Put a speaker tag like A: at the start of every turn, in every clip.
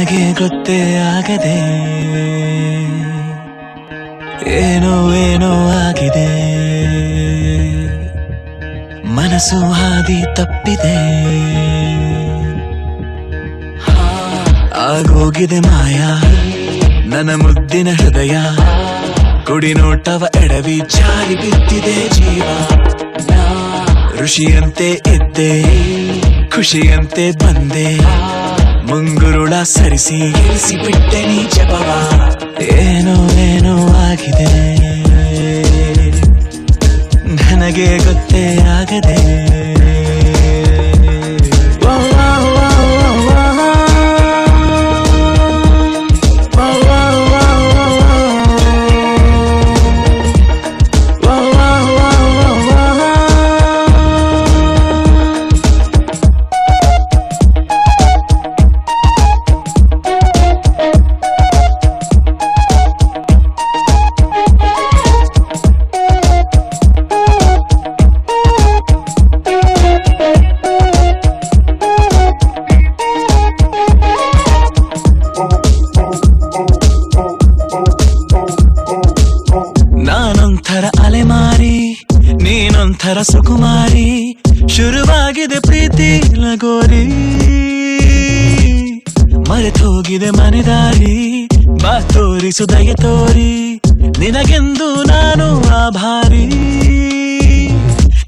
A: ನನಗೆ ಗೊತ್ತೇ ಆಗದೆ ಏನೋ ಏನೋ ಆಗಿದೆ, ಮನಸ್ಸು ಹಾದಿ ತಪ್ಪಿದೆ, ಆಗೋಗಿದೆ ಮಾಯ ನನ್ನ ಮುದ್ದಿನ ಹೃದಯ, ಕುಡಿ ನೋಟವ ಎಡವಿ ಜಾರಿ ಬಿದ್ದಿದೆ ಜೀವ. ಋಷಿಯಂತೆ ಇದ್ದೆ ಖುಷಿಯಂತೆ ಬಂದೆ, ಮುಂಗುರುಳ ಸರಿಸಿ ಇರಿಸಿ ಬಿಟ್ಟೆ ನೀ ಜಪವ. ಏನೋ ಏನೋ ಆಗಿದೆ ನನಗೆ ಗೊತ್ತೇ ಆಗದೆ. ನಾನೊಂಥರ ಅಲೆಮಾರಿ ನೀನೊಂಥರ ಸುಕುಮಾರಿ, ಶುರುವಾಗಿದೆ ಪ್ರೀತಿ ಲಗೋರಿ, ಮರೆತೋಗಿದೆ ಮನೆದಾರಿ, ಬಾ ತೋರಿಸು ದಯ ತೋರಿ, ನಿನಗೆಂದು ನಾನು ಆಭಾರಿ.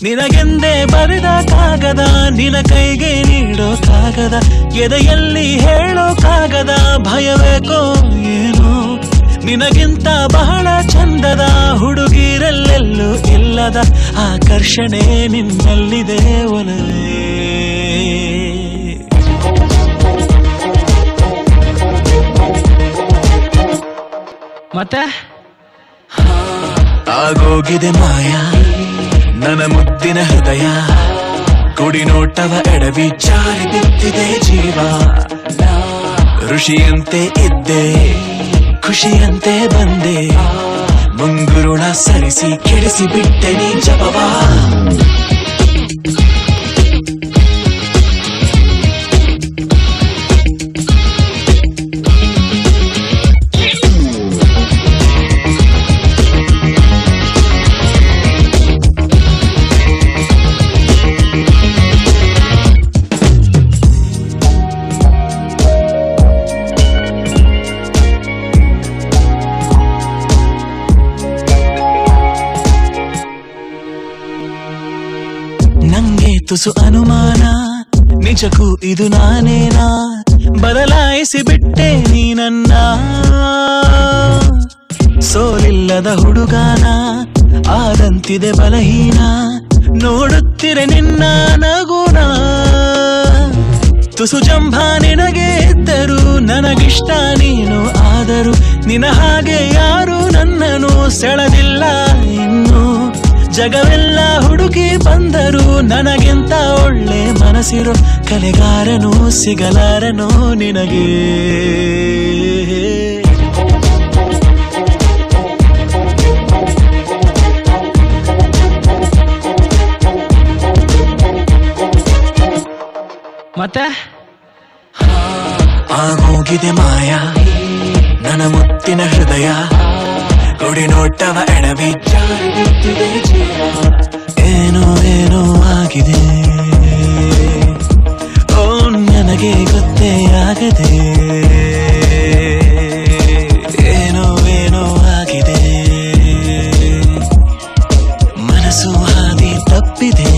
A: ನಿನಗೆಂದೇ ಬರೆದ ಕಾಗದ, ನಿನ ಕೈಗೆ ನೀಡೋ ಕಾಗದ, ಎದೆಯಲ್ಲಿ ಹೇಳೋ ಕಾಗದ, ಭಯವೇಕೋ ಏನೋ ನಿನಗಿಂತ ಬಹಳ ಚಂದದ ಹುಡುಗಿರಲ್ಲೆಲ್ಲೂ ಇಲ್ಲದ ಆಕರ್ಷಣೆ ನಿನ್ನಲ್ಲಿದೆ ಒಲವೇ.
B: ಮತ್ತೆ
A: ಆಗೋಗಿದೆ ಮಾಯ ನನ್ನ ಮುದ್ದಿನ ಹೃದಯ, ಕುಡಿ ನೋಟವ ಎಡವಿ ಜಾರಿ ಬಿದ್ದಿದೆ ಜೀವ. ಋಷಿಯಂತೆ ಇದ್ದೆ ಖುಷಿಯಂತೆ ಬಂದೆ, ಮುಂಗುರುಳ ಸರಿಸಿ ಕೆಡಿಸಿ ಬಿಟ್ಟೆ ನೀ ಜಪವ. ನಂಗೆ ತುಸು ಅನುಮಾನ, ನಿಜಕ್ಕೂ ಇದು ನಾನೇನಾ, ಬದಲಾಯಿಸಿ ಬಿಟ್ಟೆ ನೀ ನನ್ನ. ಸೋಲಿಲ್ಲದ ಹುಡುಗಾನ ಆದಂತಿದೆ ಬಲಹೀನ, ನೋಡುತ್ತಿರೆ ನಿನ್ನ ನಗುನ. ತುಸು ಜಂಭ ನಿನಗೆ ಇದ್ದರು ನನಗಿಷ್ಟ ನೀನು, ಆದರೂ ನಿನ ಹಾಗೆ ಯಾರು ನನ್ನನ್ನು ಸೆಳೆದಿಲ್ಲ ಇನ್ನು. ಜಗವೆಲ್ಲ ಹುಡುಕಿ ಬಂದರು ನನಗಿಂತ ಒಳ್ಳೆ ಮನಸ್ಸಿರೋ ಕಲೆಗಾರನು ಸಿಗಲಾರನು ನಿನಗೆ.
B: ಮತ್ತೆ
A: ಆಗೋಗಿದೆ ಮಾಯ ನನ್ನ ಮುತ್ತಿನ ಹೃದಯ, ಕುಡಿ ನೋಟವ ಎಡವಿ ಜಾರಿ ಬಿದ್ದಿದೆ ಜೀವ. ಏನೋ ಏನೋ ಆಗಿದೆ ಓ ನನಗೆ ಗೊತ್ತೇ ಆಗದೆ. ಏನೋ ಏನೋ ಆಗಿದೆ ಮನಸ್ಸು ಹಾದಿ ತಪ್ಪಿದೆ.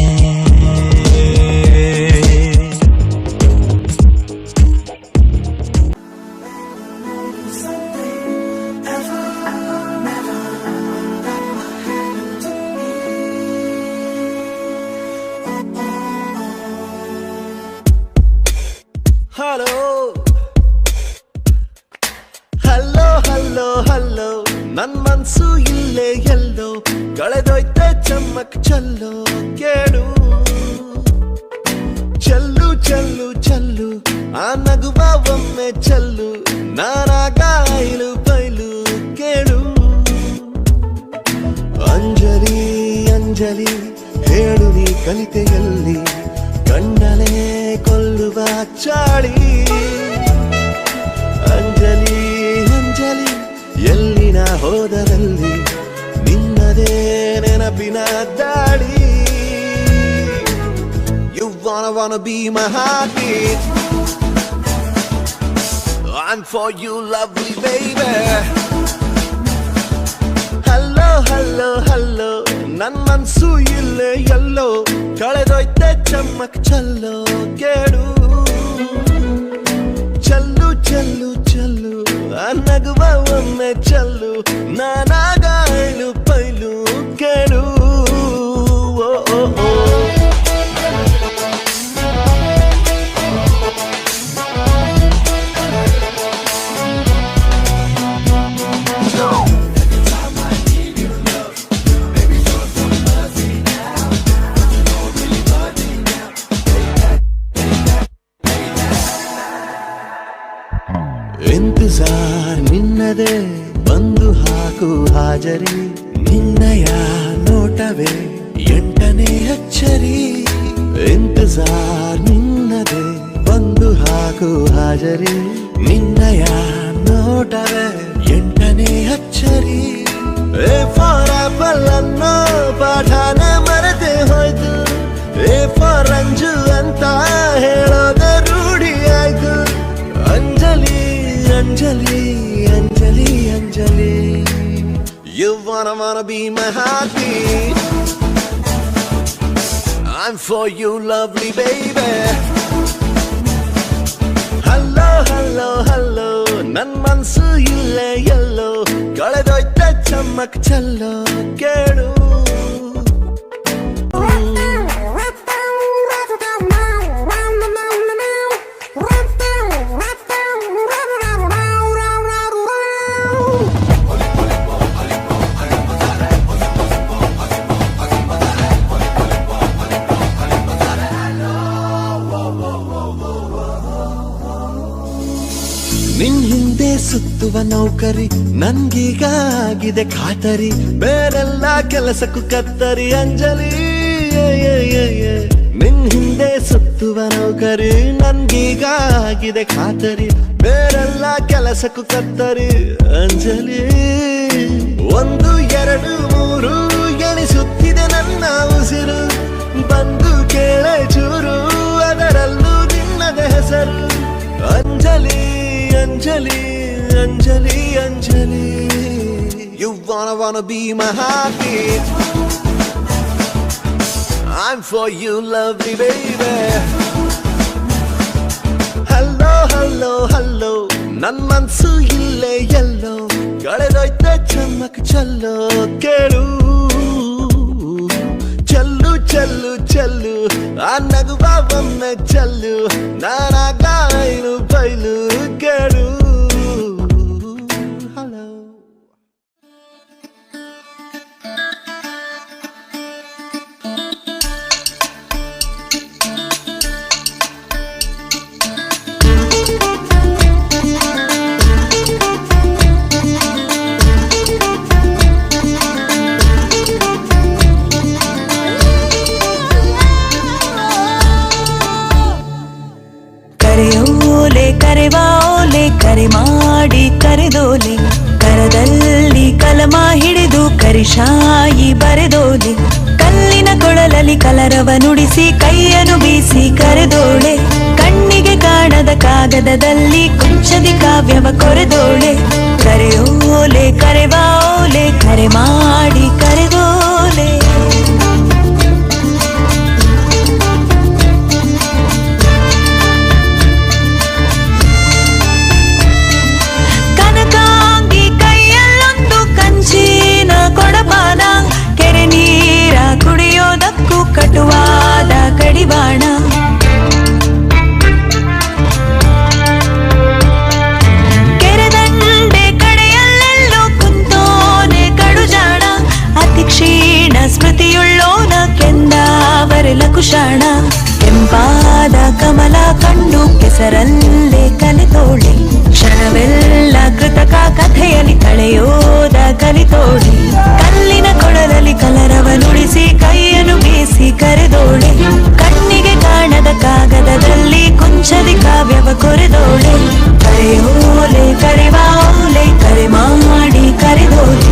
C: ಹಲೋ ಹಲೋ ಹಲೋ ಹಲೋ, ನನ್ ಮನ್ಸು ಇಲ್ಲೇ ಎಲ್ಲೋ ಕಳೆದೋಯ್ತೆ ಚಮ್ಮಕ್ ಚಲ್ಲೋ ಕೇಳು. ಚಲ್ಲು ಚಲ್ಲು ಚಲ್ಲು ಆ ನಗುವ ಒಮ್ಮೆ ಚಲ್ಲು, ನಾನಾಗ ಐಲು ಬೈಲು ಕೇಳು. ಅಂಜಲಿ ಅಂಜಲಿ ಹೇಳು ನೀ ಕಲಿತೆಯಲ್ಲಿ, ಕಂಡಲೇ ಕೊಲ್ಲುವ ಚಾಳಿ. wanna be my heartbeat. I'm for you, lovely baby. Hello, hello, hello. ನನ್ ಮನ್ಸು ಇಲ್ಲೇ ಎಲ್ಲೋ ಕಳೆದೋಯ್ತೆ ಚಮ್ಮಕ್ ಚಲ್ಲೋ ಕೇಳು ಚಲ್ಲು ಚಲ್ಲು ಚಲ್ಲು ಆ ನಗುವ ಒಮ್ಮೆ ಚಲ್ಲು ನಾನಾಗ ಐಲು ಪೈಲು ಕೇಳು ಓ ಓ ಓ ಇಂತಜಾರ್ ನಿನ್ನದೇ ಬಂದು ಹಾಕು ಹಾಜರಿ ನಿನ್ನಯ ನೋಟವೇ ಎಂಟನೇ ಅಚ್ಚರಿ ಇಂತಜಾರ್ ನಿನ್ನದೇ ಬಂದು ಹಾಕು ಹಾಜರಿ ನಿನ್ನಯ ನೋಟವೇ ಎಂಟನೇ ಅಚ್ಚರಿ ಎ ಫಾರ್ ಆಪಲ್ ಅನ್ನೋ ಪಾಠನ ಮರೆತೆ ಹೋಯ್ತು ಎ ಫಾರ್ ಅಂಜು ಅಂತ ಹೇಳೋದ ರೂಢಿ ಆಯ್ತು Anjali Anjali Anjali Anjali You wanna be my heartbeat. I'm for you, lovely baby. Hello, hello, hello. ನನ್ ಮನ್ಸು ಇಲ್ಲೇ ಎಲ್ಲೋ ಕಳೆದೋಯ್ತೆ ಚಮ್ಮಕ್ ಚಲ್ಲೋ ಕೇಳು ನಿನ್ ಹಿಂದೆ ಸುತ್ತುವ ನೌಕರಿ ನನ್ಗೀಗ ಆಗಿದೆ ಖಾತರಿ ಬೇರೆಲ್ಲ ಕೆಲಸಕ್ಕೂ ಕತ್ತರಿ ಅಂಜಲಿ ನಿನ್ ಹಿಂದೆ ಸುತ್ತುವ ನೌಕರಿ ನನ್ಗೀಗ ಆಗಿದೆ ಖಾತರಿ ಬೇರೆಲ್ಲ ಕೆಲಸಕ್ಕೂ ಕತ್ತರಿ ಅಂಜಲಿ ಒಂದು ಎರಡು ಮೂರು ಎಣಿಸುತ್ತಿದೆ ನನ್ನ ಉಸಿರು ಬಂದು ಕೇಳೆ ಚೂರು ಅದರಲ್ಲೂ ನಿನ್ನದ ಹೆಸರು Anjali Anjali Anjali Anjali You wanna be my heartbeat. I'm for you, lovely baby. Hello, hello, hello. ನನ್ ಮನ್ಸು ಇಲ್ಲೇ ಎಲ್ಲೋ ಕಳೆದೋಯ್ತೆ ಚಮ್ಮಕ್ ಚಲ್ಲೋ ಕೇಳು ಚಲ್ಲು ಚಲ್ಲು ಚಲ್ಲು ಆ ನಗುವ ಒಮ್ಮೆ ಚಲ್ಲು ನಾನಾಗ ಐಲು ಬೈಲು ಕೇಳು ಹಲೋ
D: ಕರೆಯೋಲೆ ಕರೆವಾಲೆ ಕರೆ ಮಾಡಿ ಕರೆದೋಲೆ ಕರದಲ್ಲಿ ಕಲಮ ಹಿಡಿದು ಕರಿಶಾಯಿ ಬರೆದೋಲೆ ಕಲ್ಲಿನ ಕೊಳಲಲ್ಲಿ ಕಲರವ ನುಡಿಸಿ ಕೈಯನ್ನು ಬೀಸಿ ಕರೆದೋಳೆ ಕಣ್ಣಿಗೆ ಕಾಣದ ಕಾಗದದಲ್ಲಿ ಕೊಂಚದಿ ಕಾವ್ಯವ ಕೊರೆದೋಳೆ ಕರೆಯೋಲೆ ಕರೆವಾಲೆ ಕರೆ ಮಾಡಿ ಕರೆದೋಲೆ ಕೊಡಪಾನ ಕೆರೆ ನೀರ ಕುಡಿಯೋದಕ್ಕೂ ಕಟುವಾದ ಕಡಿವಾಣ ಕೆರೆದಂಡೆ ಕಡೆಯಲ್ಲೆಲ್ಲೋ ಕುಂತೋನೆ ಕಡುಜಾಣ ಅತಿ ಕ್ಷೀಣ ಸ್ಮೃತಿಯುಳ್ಳೋನ ಕೆಂದಾವರೆಲ ಕುಶಾಣ ಕೆಂಪಾದ ಕಮಲ ಕಂಡು ಕೆಸರಲ್ಲೇ ಕಲಿತೋಳೆ ಕ್ಷಣವೆಲ್ಲ ಕೃತಕ ಕಥೆಯಲ್ಲಿ ಕಳೆಯೋದ ಕಲಿತೋಳೆ ಕಲ್ಲಿನ ಕೊಳಲಲ್ಲಿ ಕಲರವ ನುಡಿಸಿ ಕೈಯನ್ನು ಬೀಸಿ ಕರೆದೋಳೆ ಕಣ್ಣಿಗೆ ಕಾಣದ ಕಾಗದದಲ್ಲಿ ಕುಂಚದಿ ಕಾವ್ಯವ ಕೊರೆದೋಳೆ ಕರೆಯೋಲೆ ಕರೆವಾಲೆ ಕರೆ ಮಾಡಿ ಕರೆದೋಳೆ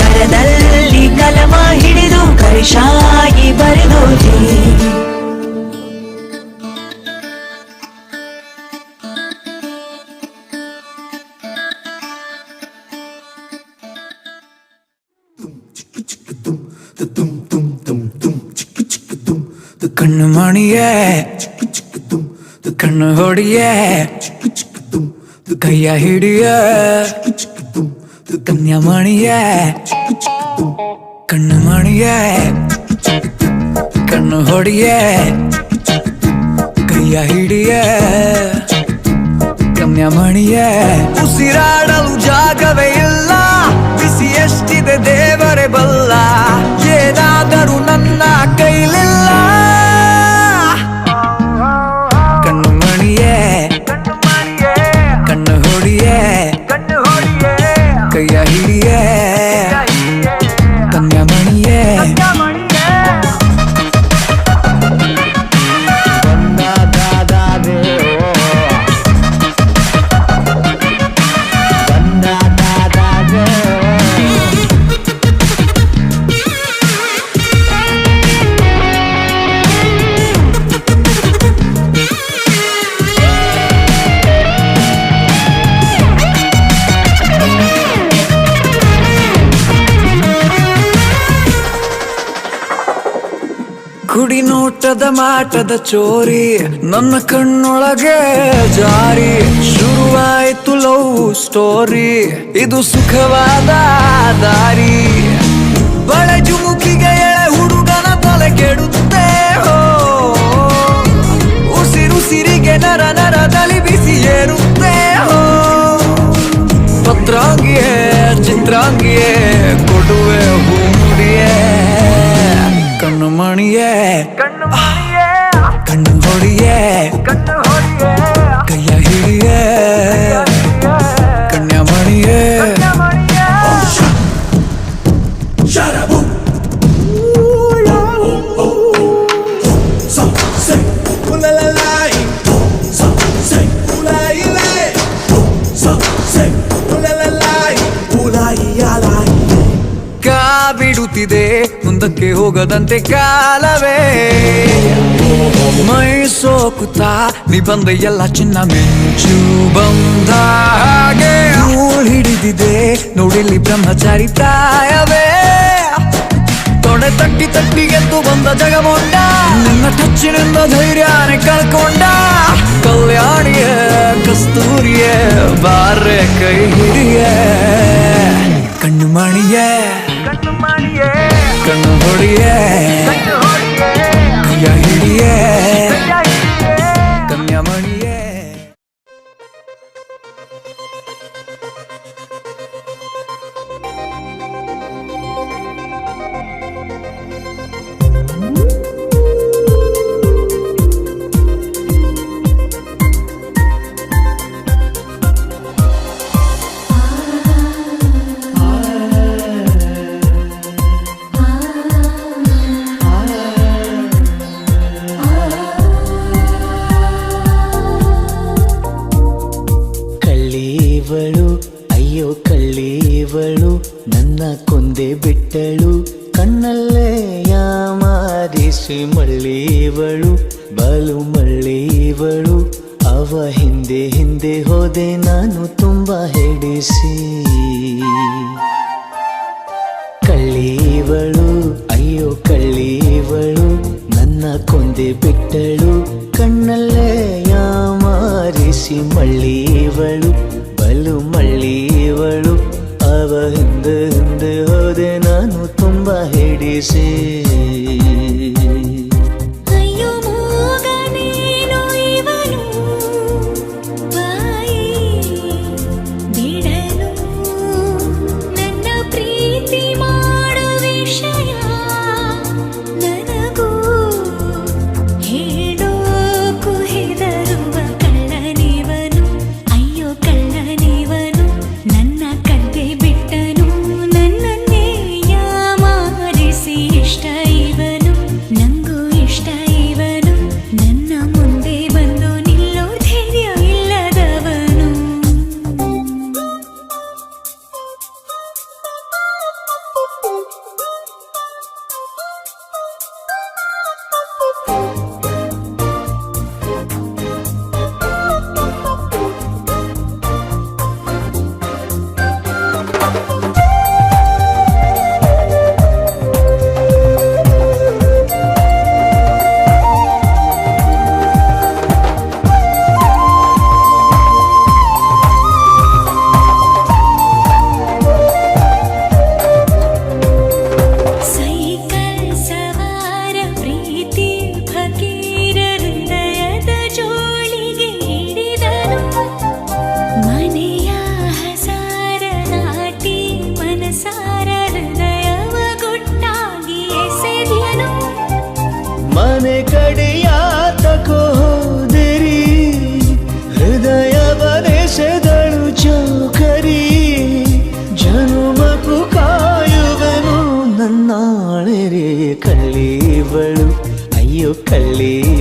D: ಕರದಲ್ಲಿ ಕಲಮ ಹಿಡಿದು ಕರಿಶಾಯಿ ಬರೆದೋಳೆ
E: ಕಣ್ಣು ಮಣಿಯೇ ಕಣ್ಣು ಹೊಡಿಯೇ ಕೈಯ ಹಿಡಿಯ ಕನ್ಯಾಮಣಿಯೇ ಕಣ್ಣು ಮಣಿಯೇ ಕಣ್ಣು ಹೊಡಿಯೇ ಕೈಯ ಹಿಡಿಯೇ ಕನ್ಯಾಮಣಿಯೇ ಉಸಿರಾಡಲು ಜಾಗವೇ ಇಲ್ಲ ಬಿಸಿ ಎಷ್ಟಿದೆ ದೇವರೇ ಬಲ್ಲ ಏನಾದರೂ ನನ್ನ ಕೈಲಿಲ್ಲ ಕಣ್ಣು ಮಣಿಯೇ ಕಣ್ಣು ಹೊಡಿಯೇ ಕೈಯ ಹಿಡಿಯೇ ಕನ್ಯಾಮಣಿಯೇ ಕುಡಿ ನೋಟದ ಮಾಟದ ಚೋರಿ ನನ್ನ ಕಣ್ಣೊಳಗೆ ಜಾರಿ ಶುರುವಾಯಿತು ಲವ್ ಸ್ಟೋರಿ ಇದು ಸುಖವಾದ ದಾರಿ ಬಳೆ ಜುಮುಕಿಗೆ ಎಳೆ ಹುಡುಗನ ತಲೆ ಕೆಡುತ್ತೆ ಹೋ ಉಸಿರುಸಿರಿಗೆ ನರ ನರದಲ್ಲಿ ಬಿಸಿ ಏರುತ್ತೆ ಹೋ ಪತ್ರಾಂಗಿಯೇ ಚಿತ್ರಾಂಗಿಯೇ ಕೊಡುವೆ ಹೂಮುಡಿಯೇ ಕಣ್ಣು ಮಣಿಯೇ ಕಣ್ಣು ಹೊಡಿಯೇ ಕೈಯ ಹಿಡಿಯೇ ಕನ್ಯಾಮಣಿಯೇ ಬಿಡುತ್ತಿದೆ ಮುಂದಕ್ಕೆ ಹೋಗದಂತೆ ಕಾಲವೇ ಮೈ ಸೋಕುತ್ತಾ ನೀ ಬಂದ ಎಲ್ಲ ಚಿನ್ನ ಮಿಂಚು ಬಂದ ಹಾಗೆ ಧೂಳ್ ಹಿಡಿದಿದೆ ನೋಡಿಲ್ಲಿ ಬ್ರಹ್ಮಚಾರಿ ಪ್ರಾಯವೇ ತೊಡೆ ತಟ್ಟಿ ತಟ್ಟಿಗೆದ್ದು ಬಂದ ಜಗಮೊಂಡ ನಿನ್ನ ಟಚ್ಚಿನಿಂದ ಧೈರ್ಯನೇ ಕಳ್ಕೊಂಡ ಕಲ್ಯಾಣಿಯ ಕಸ್ತೂರಿಯ ಬಾರೆ ಕೈ ಹಿಡಿಯ ಕಣ್ಣು ಮಣಿಯೇ ಕಣ್ಣು ಹೊಡಿಯೇ ಕೈಯ ಹಿಡಿಯೇ ಕನ್ಯಾಮಣಿಯೇ
A: ಅಯ್ಯೋ ಕಳ್ಳೀವಳು ನನ್ನ ಕೊಂದೆ ಬಿಟ್ಟಳು ಕಣ್ಣಲ್ಲೇ ಯಾಮಾರಿಸಿ ಮಳ್ಳೀವಳು ಬಾಲು ಮಳ್ಳೀವಳು ಅವ ಹಿಂದೆ ಹಿಂದೆ ಹೋದೆ ನಾನು ತುಂಬಾ ಹೆಡಿಸಿ ಕಳ್ಳೀವಳು ಅಯ್ಯೋ ಕಳ್ಳೀವಳು ನನ್ನ ಕೊಂದೆ ಬಿಟ್ಟಳು ಕಣ್ಣಲ್ಲೇ ಯಾಮಾರಿಸಿ ಮಳ್ಳೀವಳು ಬಲು ಮಳ್ಳೀವಳು ಅವ ಹಿಂದೆ ಹಿಂದೆ ಹೋದೆ ನಾನು ತುಂಬಾ ಹೆಡಿಸಿ
F: ಇಷ್ಟ ಇವನು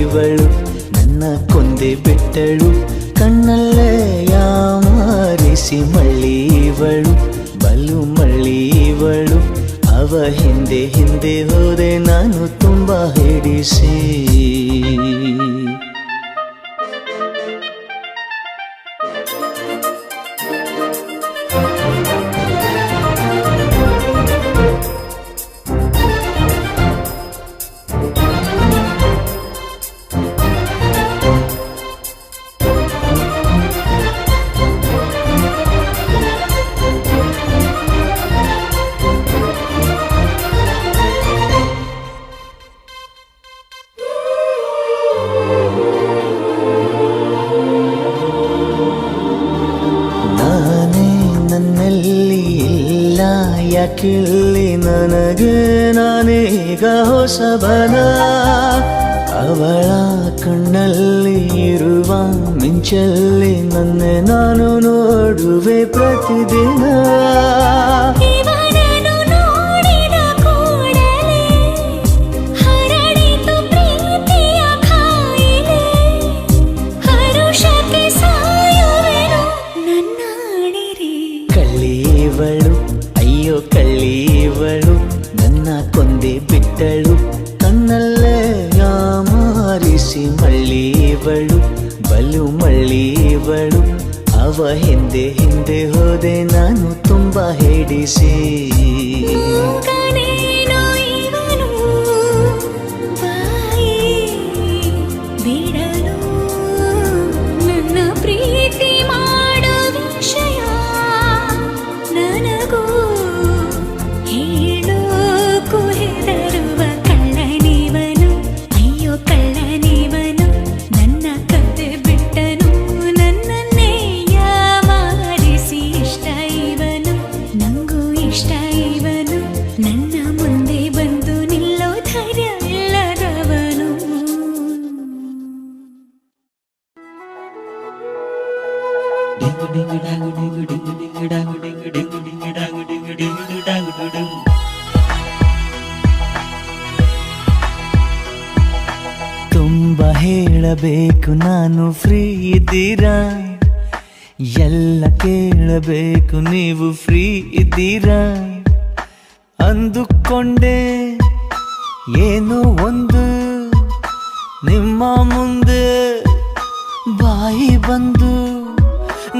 A: ಇವಳು ನನ್ನ ಕೊಂದೆ ಬಿಟ್ಟಳು ಕಣ್ಣಲ್ಲೇ ಯಾಮಾರಿಸಿ ಮಳ್ಳಿ ಇವಳು ಬಲು ಮಳ್ಳಿ ಇವಳು ಅವ ಹಿಂದೆ ಹಿಂದೆ ಹೋದೆ ನಾನು ತುಂಬ ಹಿಡಿಸಿ ಯಾಕಿಲ್ಲಿ ನನಗೆ ನಾನೀಗ ಹೊಸಬನ ಅವಳ ಕಣ್ಣಲ್ಲಿ ಇರುವ ಮಿಂಚಲ್ಲಿ ನನ್ನೆ ನಾನು ನೋಡುವೆ ಪ್ರತಿದಿನ ಕಳ್ಳಿಯವಳು ನನ್ನ ಕೊಂದೆ ಬಿಟ್ಟಳು ಕಣ್ಣಲ್ಲೇ ಯಾಮಾರಿಸಿ ಮಳ್ಳಿಯವಳು ಬಲು ಮಳ್ಳಿಯವಳು ಅವ ಹಿಂದೆ ಹಿಂದೆ ಹೋದೆ ನಾನು ತುಂಬ ಹಿಡಿಸಿ ತುಂಬ ಹೇಳಬೇಕು ನಾನು ಫ್ರೀ ಇದ್ದೀರಾ ಎಲ್ಲ ಕೇಳಬೇಕು ನೀವು ಫ್ರೀ ಇದ್ದೀರಾ ಅಂದುಕೊಂಡೆ ಏನೋ ಒಂದು ನಿಮ್ಮ ಮುಂದೆ ಬಾಯಿ ಬಂದು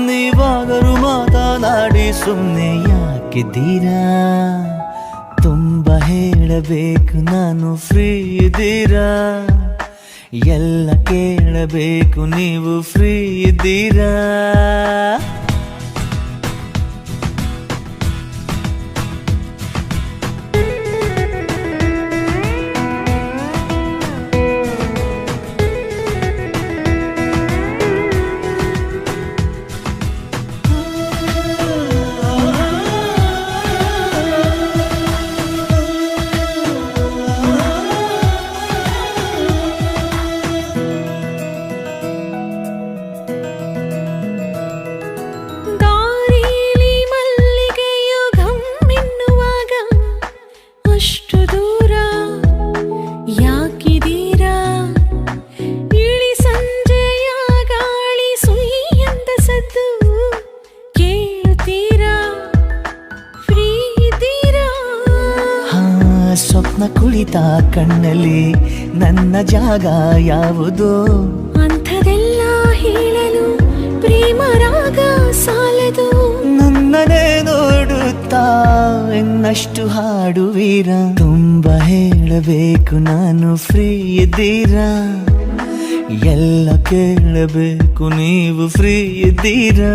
A: ನೀವಾದರೂ ಮಾತನಾಡಿ ಸುಮ್ಮನೆ ಯಾಕಿದ್ದೀರಾ ತುಂಬ ಹೇಳಬೇಕು ನಾನು ಫ್ರೀ ಇದ್ದೀರಾ ಎಲ್ಲ ಕೇಳಬೇಕು ನೀವು ಫ್ರೀ ಇದ್ದೀರಾ ಸ್ವಪ್ನ ಕುಳಿತ ಕಣ್ಣಲ್ಲಿ ನನ್ನ ಜಾಗ ಯಾವುದು
D: ಅಂಥದೆಲ್ಲ ಹೇಳಲು ಪ್ರೇಮ ರಾಗ ಸಾಲದು
A: ನನ್ನನೇ ನೋಡುತ್ತಾ ಇನ್ನಷ್ಟು ಹಾಡುವೀರ ತುಂಬ ಹೇಳಬೇಕು ನಾನು ಫ್ರೀ ಇದ್ದೀರಾ ಎಲ್ಲ ಕೇಳಬೇಕು ನೀವು ಫ್ರೀ ಇದ್ದೀರಾ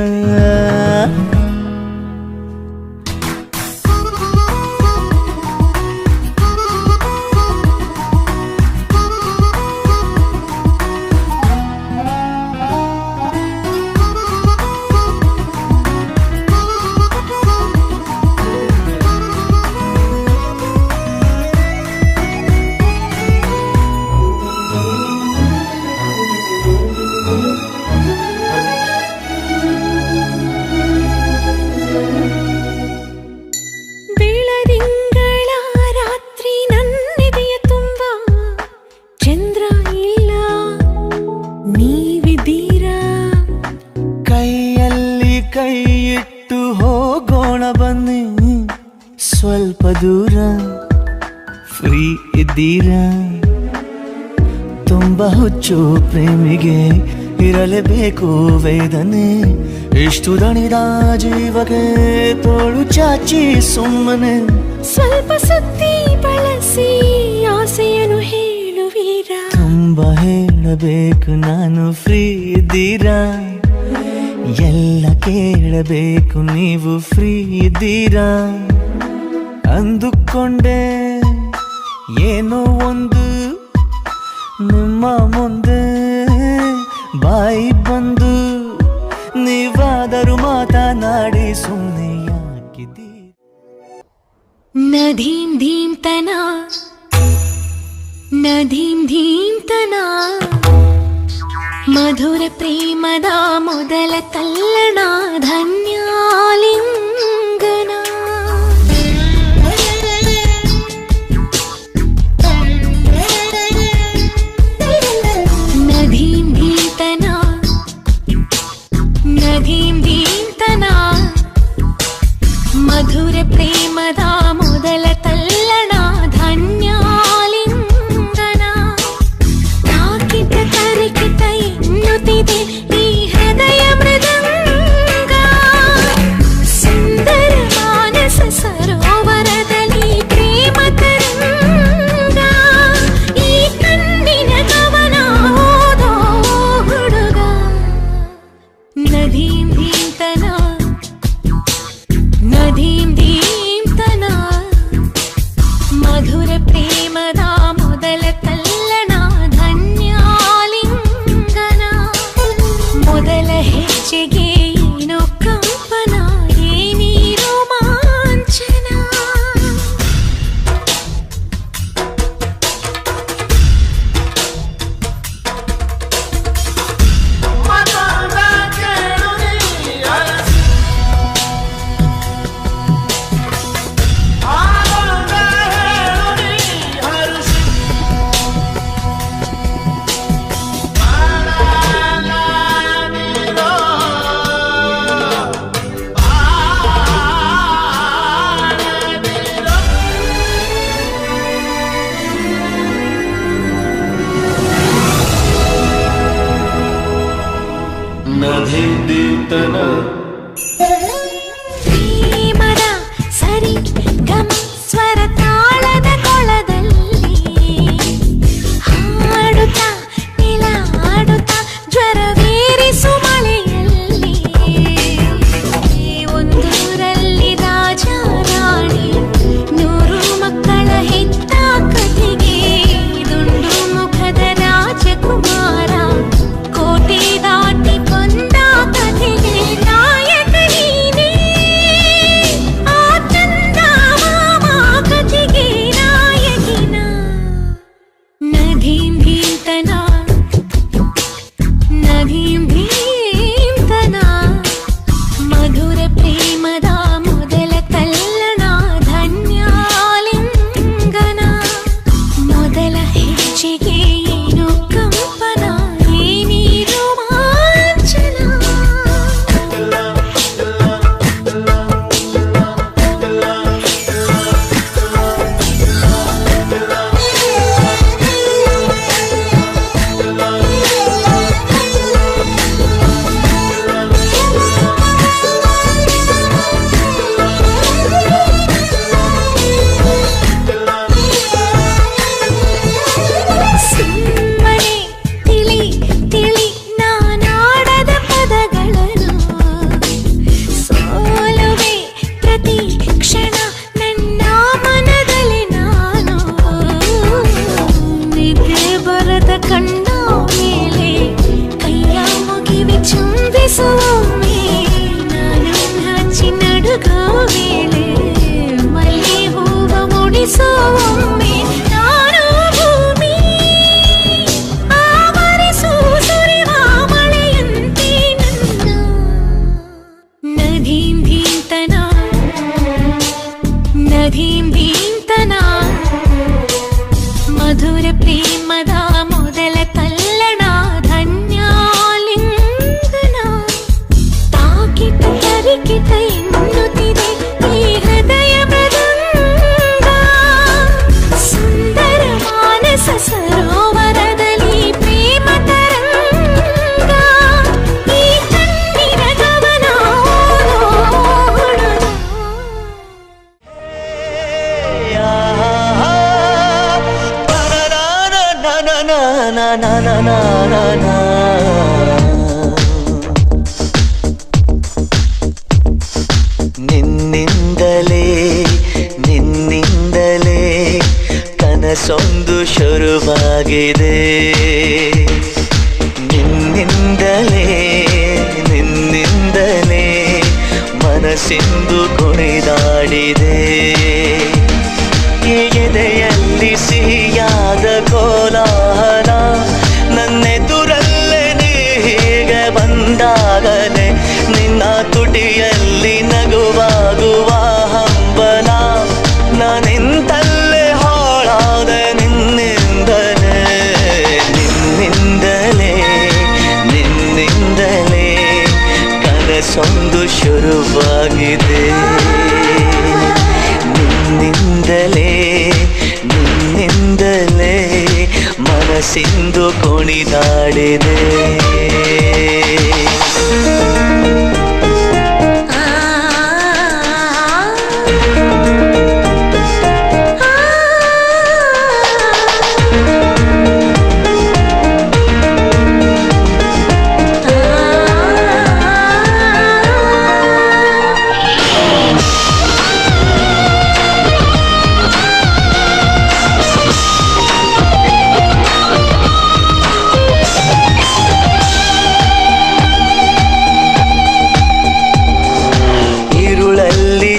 A: ದೂರ ಫ್ರೀ ಇದ್ದೀರಾ ತುಂಬ ಹುಚ್ಚು ಪ್ರೇಮಿಗೆ ಇರಲೇಬೇಕು ವೇದನೆ ಇಷ್ಟು ದಣಿದ ಜೀವಕ್ಕೆ ತೋಳು ಚಾಚಿ ಸುಮ್ಮನೆ
D: ಸ್ವಲ್ಪ ಸುದ್ದಿ ಬಳಸಿ ಆಸೆಯನ್ನು ಹೇಳುವೀರ
A: ತುಂಬ ಹೇಳಬೇಕು ನಾನು ಫ್ರೀ ಇದ್ದೀರಾ ಎಲ್ಲ ಕೇಳಬೇಕು ನೀವು ಫ್ರೀ ಇದ್ದೀರಾ ಅಂದುಕೊಂಡೆ ಏನೋ ಒಂದು ನಿಮ್ಮ ಮುಂದೆ ಬಾಯಿ ಬಂದು ನೀವಾದರೂ ಮಾತನಾಡಿ ಸುಮ್ಮನೆ ಯಾಕಿದ್ದೀರಿ
D: ನದೀಂ ಧೀಂ ತನ ನದೀಂ ಧೀಂ ತನ ಮಧುರ ಪ್ರೇಮದ ಮೊದಲ ತಲ್ಲಣ ಧನ್ಯಾಲಿಂಗನ ನದೀಂ ಧೀಂತನ ನದೀಂ ಧೀಂತನ ಮಧುರ ಪ್ರೇಮದ ಮೊದಲ ತಲ್ಲಣ ಧನ್ಯಾಲಿಂಗನ ತಾಕಿತ ಕರಿಕಿತ ಎನ್ನುತ್ತಿದೆ ಈ ಹೃದಯ ಮೃದಂಗ ಸುಂದರ ಮಾನಸ ಸರೋವರದಲ್ಲಿ ಪ್ರೇಮ ತರಂಗ ಈ ಕಣ್ಣಿನ ಕವನ ಓದೋ ಹುಡುಗ ನದೀಂ ಧೀಂತನ ನದೀಂ ಧೀಂತನ ಮಧುರ ಪ್ರೇಮದ ಮೊದಲ ತಲ್ಲಣ ಧನ್ಯಾಲಿಂಗನ ಮೊದಲ ಹೆಜ್ಜೆಗೆ ಏನೋ ಕಂಪನ ಏನೇ ರೋಮಾಂಚನ ಪ್ರೇಮದ ಸರಿ ಗಮ ಸ್ವರ ತಾಳದ ಕೊಳದಲ್ಲಿ ಹಾಡುತ್ತಾ ನಿಲಾಡುತ್ತಾ ಜ್ವರವೇರಿಸು ಮಳೆಯಲ್ಲಿ ಒಂದೂರಲ್ಲಿ ರಾಜ ರಾಣಿ 100 ಮಕ್ಕಳ ಹೆತ್ತ ಕಥೆಗೆ ದುಂಡು ಮುಖದ ರಾಜಕುಮಾರ ಕೋಟೆ ದಾಟಿ ಬಂದ ಕಥೆಗೆ ನಾಯ
A: ನಿನ್ನಿಂದಲೇ ನಿನ್ನಿಂದಲೇ ಕನಸೊಂದು ಶುರುವಾಗಿದೆ ನಿನ್ನಿಂದಲೇ ನಿನ್ನಿಂದಲೇ ಮನಸ್ಸಿಂದು ಕುಣಿದಾಡಿದೆ ಎದೆಯಲ್ಲಿ ಸಿಹಿಯಾದ ಕೋಲಾಹಲ ನನ್ನೆದುರಲ್ಲೇ ನೀ ಹೀಗೆ ಬಂದಾಗಲೇ ನಿನ್ನ ತುಟಿಯಲ್ಲಿ ನಗುವಾಗುವ ಹಂಬಲ ನಾನಿಂತಲ್ಲೇ ಹಾಳಾದೆ ನಿನ್ನಿಂದಲೇ ನಿನ್ನಿಂದಲೇ ನಿನ್ನಿಂದಲೇ ಕನಸೊಂದು ಶುರುವಾಗಿದೆ ನಿನ್ನಿಂದಲೇ ನಿನ್ನಿಂದಲೇ ಮನಸ್ಸಿಂದು ಕುಣಿದಾಡಿದೆ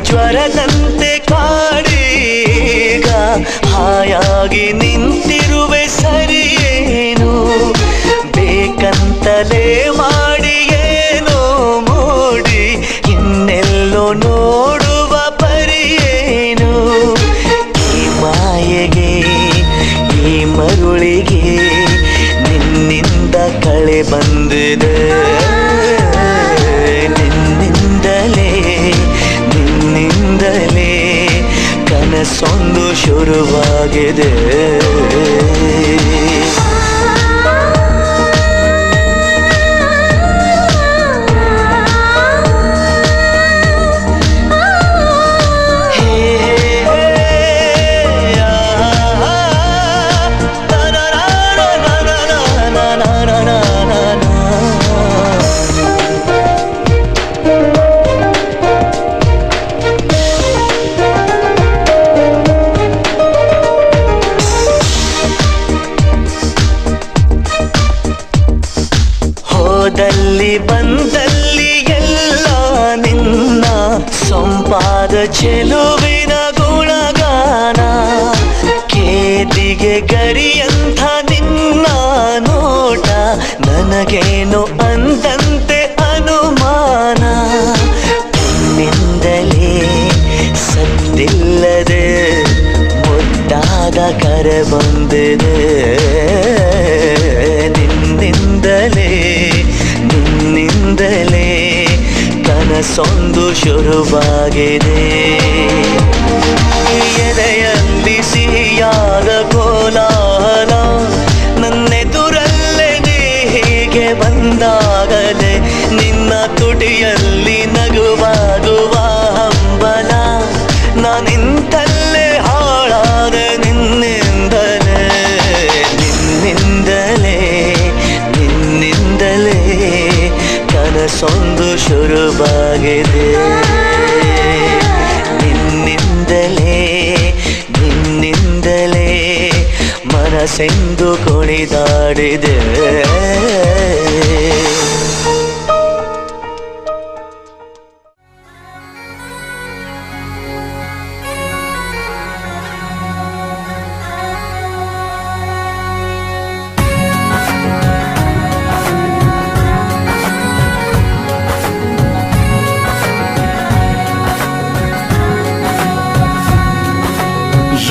A: ಜ್ವರದಂತೆ ಕಾಡೀಗ ಹಾಯಾಗಿ ನಿಂತಿರುವೆ ಸರಿಯೇನು ಬೇಕಂತಲೇ ಮಾಡಿ ಏನೋ ಮೂಡಿ ಇನ್ನೆಲ್ಲೋ ನೋಡುವ ಪರಿಯೇನು ಈ ಮಾಯೆಗೆ ಈ ಮರುಳಿಗೆ ನಿನ್ನಿಂದ ಕಳೆ ಬಂದಿದೆ ನಿನ್ನಿಂದಲೇ ನಿನ್ನಿಂದಲೇ ಕನಸೊಂದು ಶುರುವಾಗಿದೆ ಹೋದಲ್ಲಿ ಬಂದಲ್ಲಿ ಎಲ್ಲ ನಿನ್ನ ಸೊಂಪಾದ ಚೆಲುವಿನ ಗುಣಗಾನ ಕೇದಿಗೆ ಗರಿಯಂಥ ನಿನ್ನ ನೋಟ ನನಗೇನು ಅಂದಂತೆ ಅನುಮಾನ ನಿನ್ನಿಂದಲೇ ಸದ್ದಿಲ್ಲದೆ ಮುದ್ದಾದ ಕರೆ ಬಂದಿದೆ ನಿನ್ನಿಂದಲೇ ನಿನ್ನಿಂದಲೇ ಕನಸೊಂದು ಶುರುವಾಗಿದೆ ಎದೆಯಲ್ಲಿ ಸಿಹಿಯಾದ ಕೋಲಾಹಲ ನನ್ನೆದುರಲ್ಲೇ ನೀ ಹೀಗೆ ಬಂದಾಗಲೇ ನಿನ್ನ ತುಟಿಯಲ್ಲಿ ನಗುವಾಗುವ ಹಂಬಲ ನಾನಿಂತಲ್ಲೇ ಹಾಳಾದೆ ನಿನ್ನಿಂದಲೇ ನಿನ್ನಿಂದಲೇ ನಿನ್ನಿಂದಲೇ ಕನಸೊಂದು ಶುರುವಾಗಿದೆ ನಿನ್ನಿಂದಲೇ ನಿನ್ನಿಂದಲೇ ಮನಸ್ಸೆಂದು ಕುಣಿದಾಡಿದೆ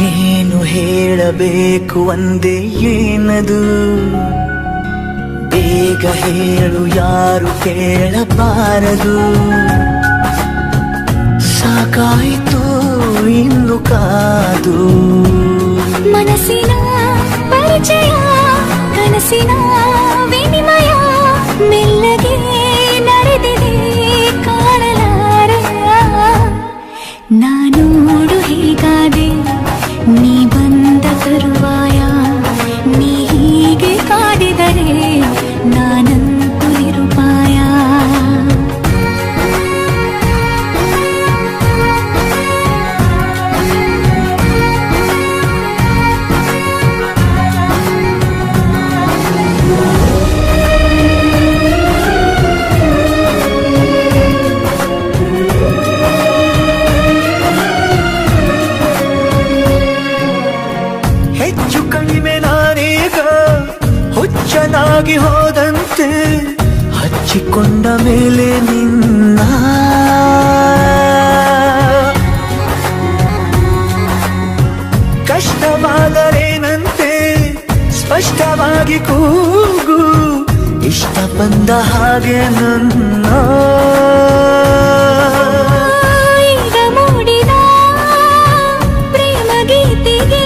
A: ಏನು ಹೇಳಬೇಕು ಅಂದೆ ಏನದು ಬೇಗ ಹೇಳು ಯಾರು ಕೇಳಬಾರದು ಸಾಕಾಯಿತು ಇನ್ನು ಕಾದು
D: ಮನಸ್ಸಿನ ಪರಿಚಯ ಕನಸಿನ ವಿನಿಮಯ ಮೆಲ್ಲಗೆ ನಡೆದಿದೆ ಕಾಣಲಾರ ನಾನು ನೋಡು ಹೀಗಾದೆ ನೀ ಬಂದ ತರುವಾಯ ನೀ ಹೀಗೆ ಕಾದಿದರೆ
C: ಹೂವಿನಂತೆ ಹಚ್ಚಿಕೊಂಡ ಮೇಲೆ ನಿನ್ನ ಕಷ್ಟವಾದರೇನಂತೆ ಸ್ಪಷ್ಟವಾಗಿ ಕೂಗು ಇಷ್ಟ ಬಂದ ಹಾಗೆ ನನ್ನ
D: ಈಗ ಮೂಡಿದ ಪ್ರೇಮ ಗೀತೆಗೆ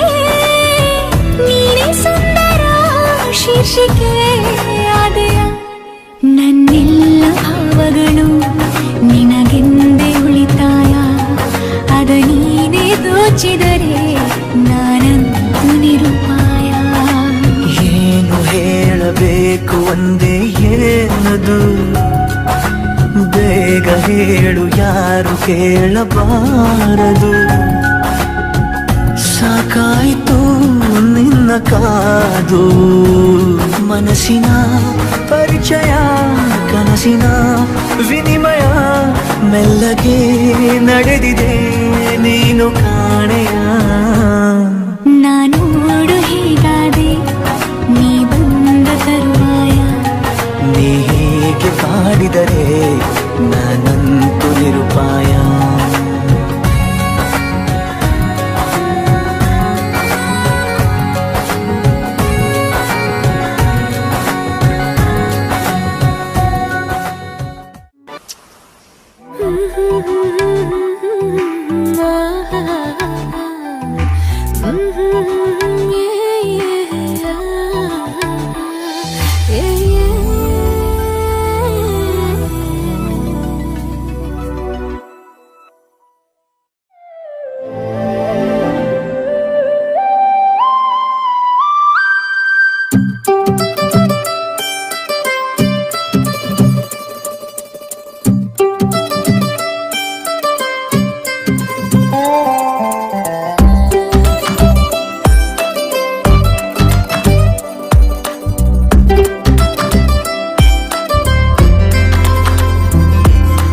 D: ನೀನೇ ಸುಂದರ ಶೀರ್ಷಿಕೆ ಆದೆಯ ನನ್ನೆಲ್ಲ ಭಾವಗಳು ನಿನಗೆಂದೇ ಉಳಿತಾಯ ಅದ ನೀನೇ ದೋಚಿದರೆ ನಾನಂತೂ ನಿರುಪಾಯ
C: ಏನು ಹೇಳಬೇಕು ಒಂದೇ ಏನದು ಬೇಗ ಹೇಳು ಯಾರು ಕೇಳಬಾರದು ಸಾಕಾಯಿತು ನಿನ್ನ ಕಾದು ಮನಸ್ಸಿನ ಪರಿಚಯ ಕನಸಿನ ವಿನಿಮಯ ಮೆಲ್ಲಗೆ ನಡೆದಿದೆ ನೀನು ಕಾಣೆಯ
D: ನಾನು ನೋಡು ಹೀಗಾದೆ ನೀ ಬಂದ ತರುವಾಯ
C: ನೀ ಹೇಗೆ ಕಾಡಿದರೆ ನಾನಂತೂ ನಿರುಪಾಯ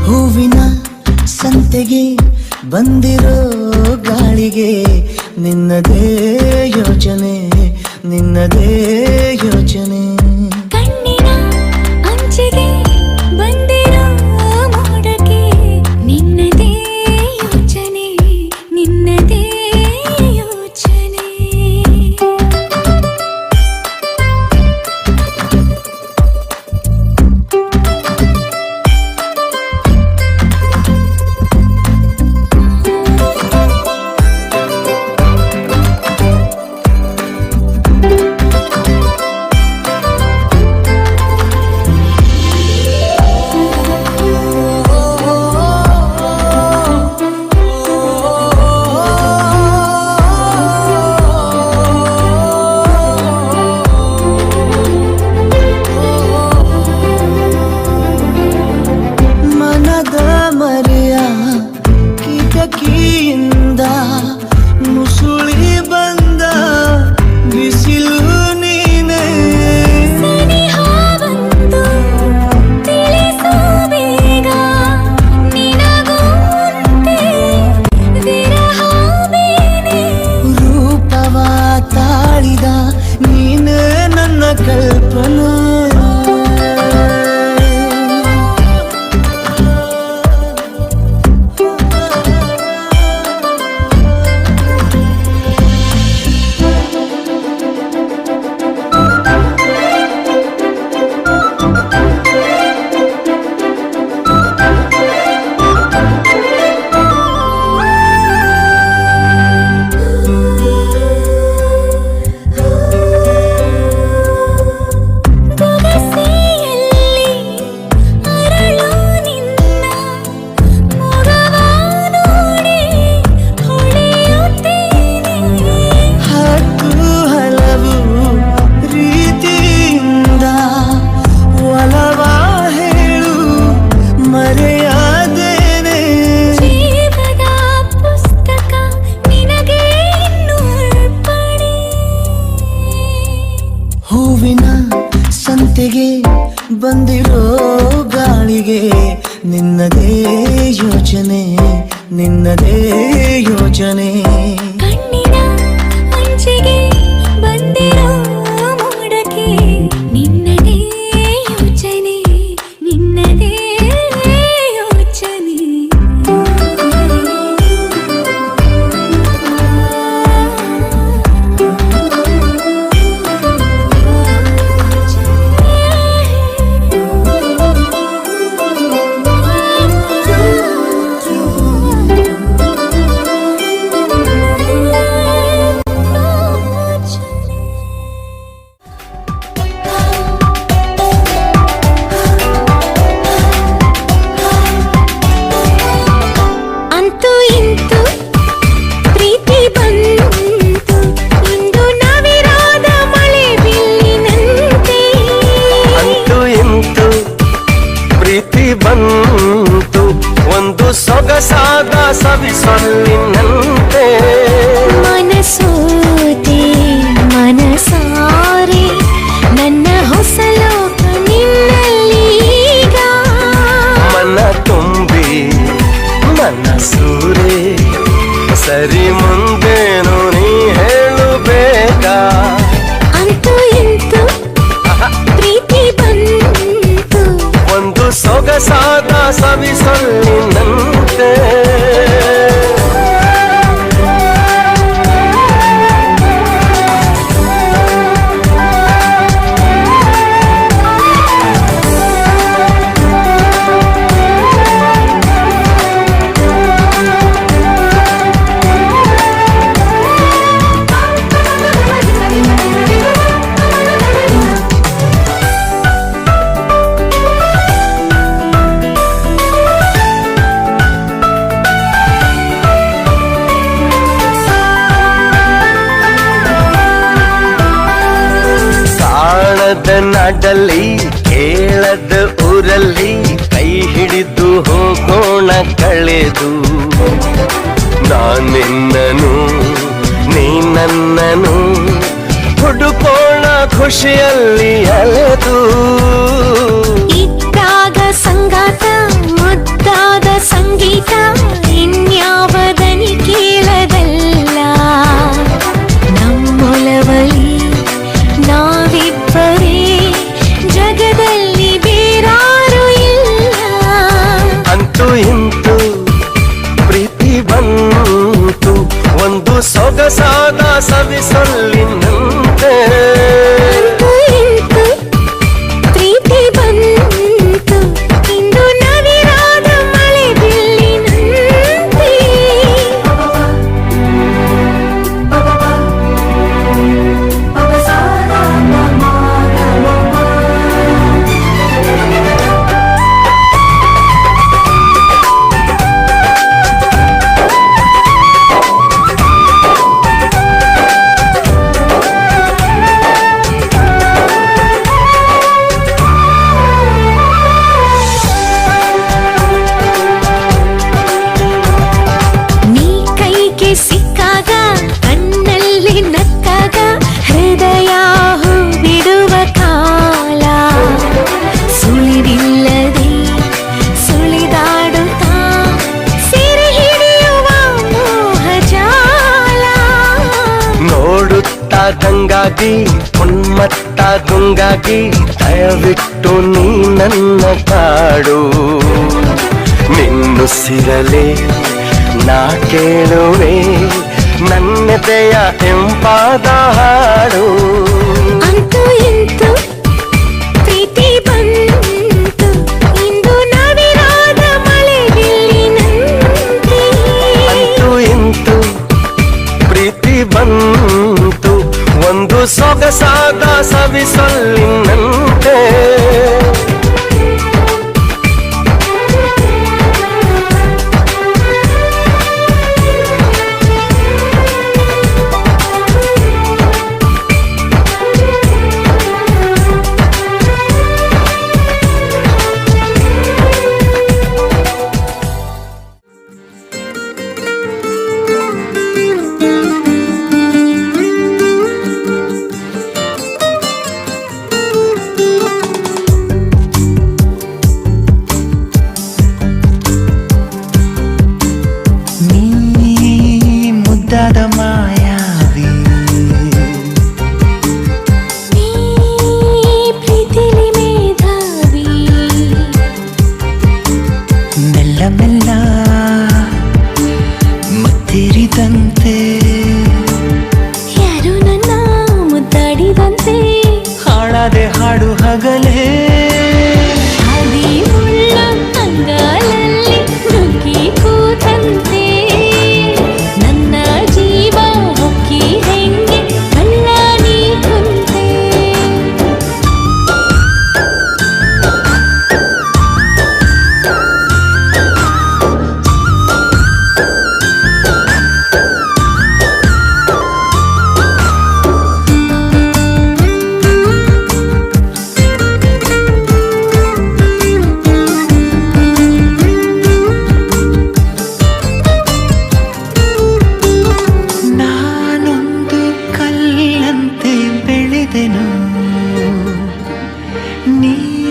C: ಹೂವಿನ ಸಂತೆಗೆ ಬಂದಿರೋ ಗಾಳಿಗೆ ನಿನ್ನದೇ ಯೋಚನೆ ನಿನ್ನದೇ ಯೋಚನೆ
D: ಕಣ್ಣಿನ ಅಂಚಿಗೆ ಬಂದಿರೋ ಮೋಡಕ್ಕೆ ನಿನ್ನದೇ ಯೋಚನೆ ನಿನ್ನದೇ ಯೋಚನೆ
C: ಮನದ ಮರೆಯ ಕಿಟಕಿಯಿಂದ ಮುಸುಳಿ ಬಂದ ಬಿಸಿಲು ನೀನೇ
D: ಸನಿಹ ಬಂದು ತಿಳಿಸು ಬೇಗ ನಿನಗುಂಟೆ ವಿರಹ ಬೇನೆ
C: ರೂಪವ ತಾಳಿದ ನೀನೇ ನನ್ನ ಕಲ್ಪನೆ ಹೂವಿನ ಸಂತೆಗೆ ಬಂದಿರೋ ಗಾಳಿಗೆ ನಿನ್ನದೇ ಯೋಚನೆ ನಿನ್ನದೇ ಯೋಚನೆ
D: ಕಣ್ಣಿನ ಅಂಚಿಗೆ ಬಂದಿರೋ ಮೋಡಕ್ಕೆ ನಿನ್ನದೇ ಯೋಚನೆ
F: ಸವಿಸೊಲ್ಲಿನಂತೆ
D: ಮನಸೋತೆ ಮನಸಾರೆ ನನ್ನ ಹೊಸ ಲೋಕ ನಿನ್ನಲ್ಲೀಗ
F: ಮನ ತುಂಬಿ ಮನಸೂರೆ ಸರಿ ಮುಂದೇನು ನೀ ಹೇಳಬೇಕಾ
D: ಅಂತೂ ಇಂತೂ ಪ್ರೀತಿ ಬಂತು
F: ಒಂದು ಸೊಗಸಾದ ಸವಿಸೊಲ್ಲಿನಂತೆ ಕಾಣದ ನಾಡಲ್ಲಿ ಕೇಳದ ಊರಲ್ಲಿ ಕೈ ಹಿಡಿದು ಹೋಗೋಣ ಕಳೆದು ನಾನಿನ್ನನು ನೀ ನನ್ನನು ಹುಡುಕೋಣ ಖುಷಿಯಲ್ಲಿ ಅಲೆದು
D: ಇದ್ದಾಗ ಸಂಗಾತ ಮುದ್ದಾದ ಸಂಗೀತ ಇನ್ಯಾವದನಿ ಕೇಳದಲ್ಲ ನಮ್ಮೊಲವಲಿ ನಾವಿಬ್ಬರೇ ಜಗದಲ್ಲಿ ಬೇರಾರು ಇಲ್ಲ
F: ಅಂತೂ ಇಂತೂ ಪ್ರೀತಿ ಬಂತು ಒಂದು ಸೊಗಸಾದ ಸವಿಸೊಲ್ಲಿನಂತೆ
D: ಅಂತೂ ಇಂತೂ ಪ್ರೀತಿ ಬಂತು ಇಂದು ನವಿರಾದ ಮಳೆ ಬಿಲ್ಲಿನಂತೆ ನೀ ಕೈಗೆ ಸಿಕ್ಕಾಗ ಕಣ್ಣಲ್ಲಿ ನಕ್ಕಾಗ ಹೃದಯ ಹೂ ಬಿಡುವ ಕಾಲ ಸುಳಿವಿಲ್ಲದೆ ಸುಳಿದಾಡುತ್ತಾ ಸೆರೆ ಹಿಡಿಯುವ ಮೋಹ ಜಾಲ
F: ನೋಡುತ್ತಾ ಗಂಗಾಗಿ ಉನ್ಮತ್ತ ದುಂಗಾಗಿ ದಯವಿಟ್ಟು ನೀ ನನ್ನ ಕಾಡು ನಿನ್ನುಸಿರಲೆ ನಾ ಕೇಳುವೆ ನನ್ನದೆಯ ಎಂಪಾದ ಹಾಡು
D: ಅಂತೂ ಇಂತೂ ಪ್ರೀತಿ ಬಂತು ಇಂದು ನವಿರಾದ ಮಳೆ ಬಿಲ್ಲಿನಂತೆ
F: ಅಂತೂ ಇಂತೂ ಪ್ರೀತಿ ಬಂತು ಒಂದು ಸೊಗಸಾದ ಸವಿಸೊಲ್ಲಿನಂತೆ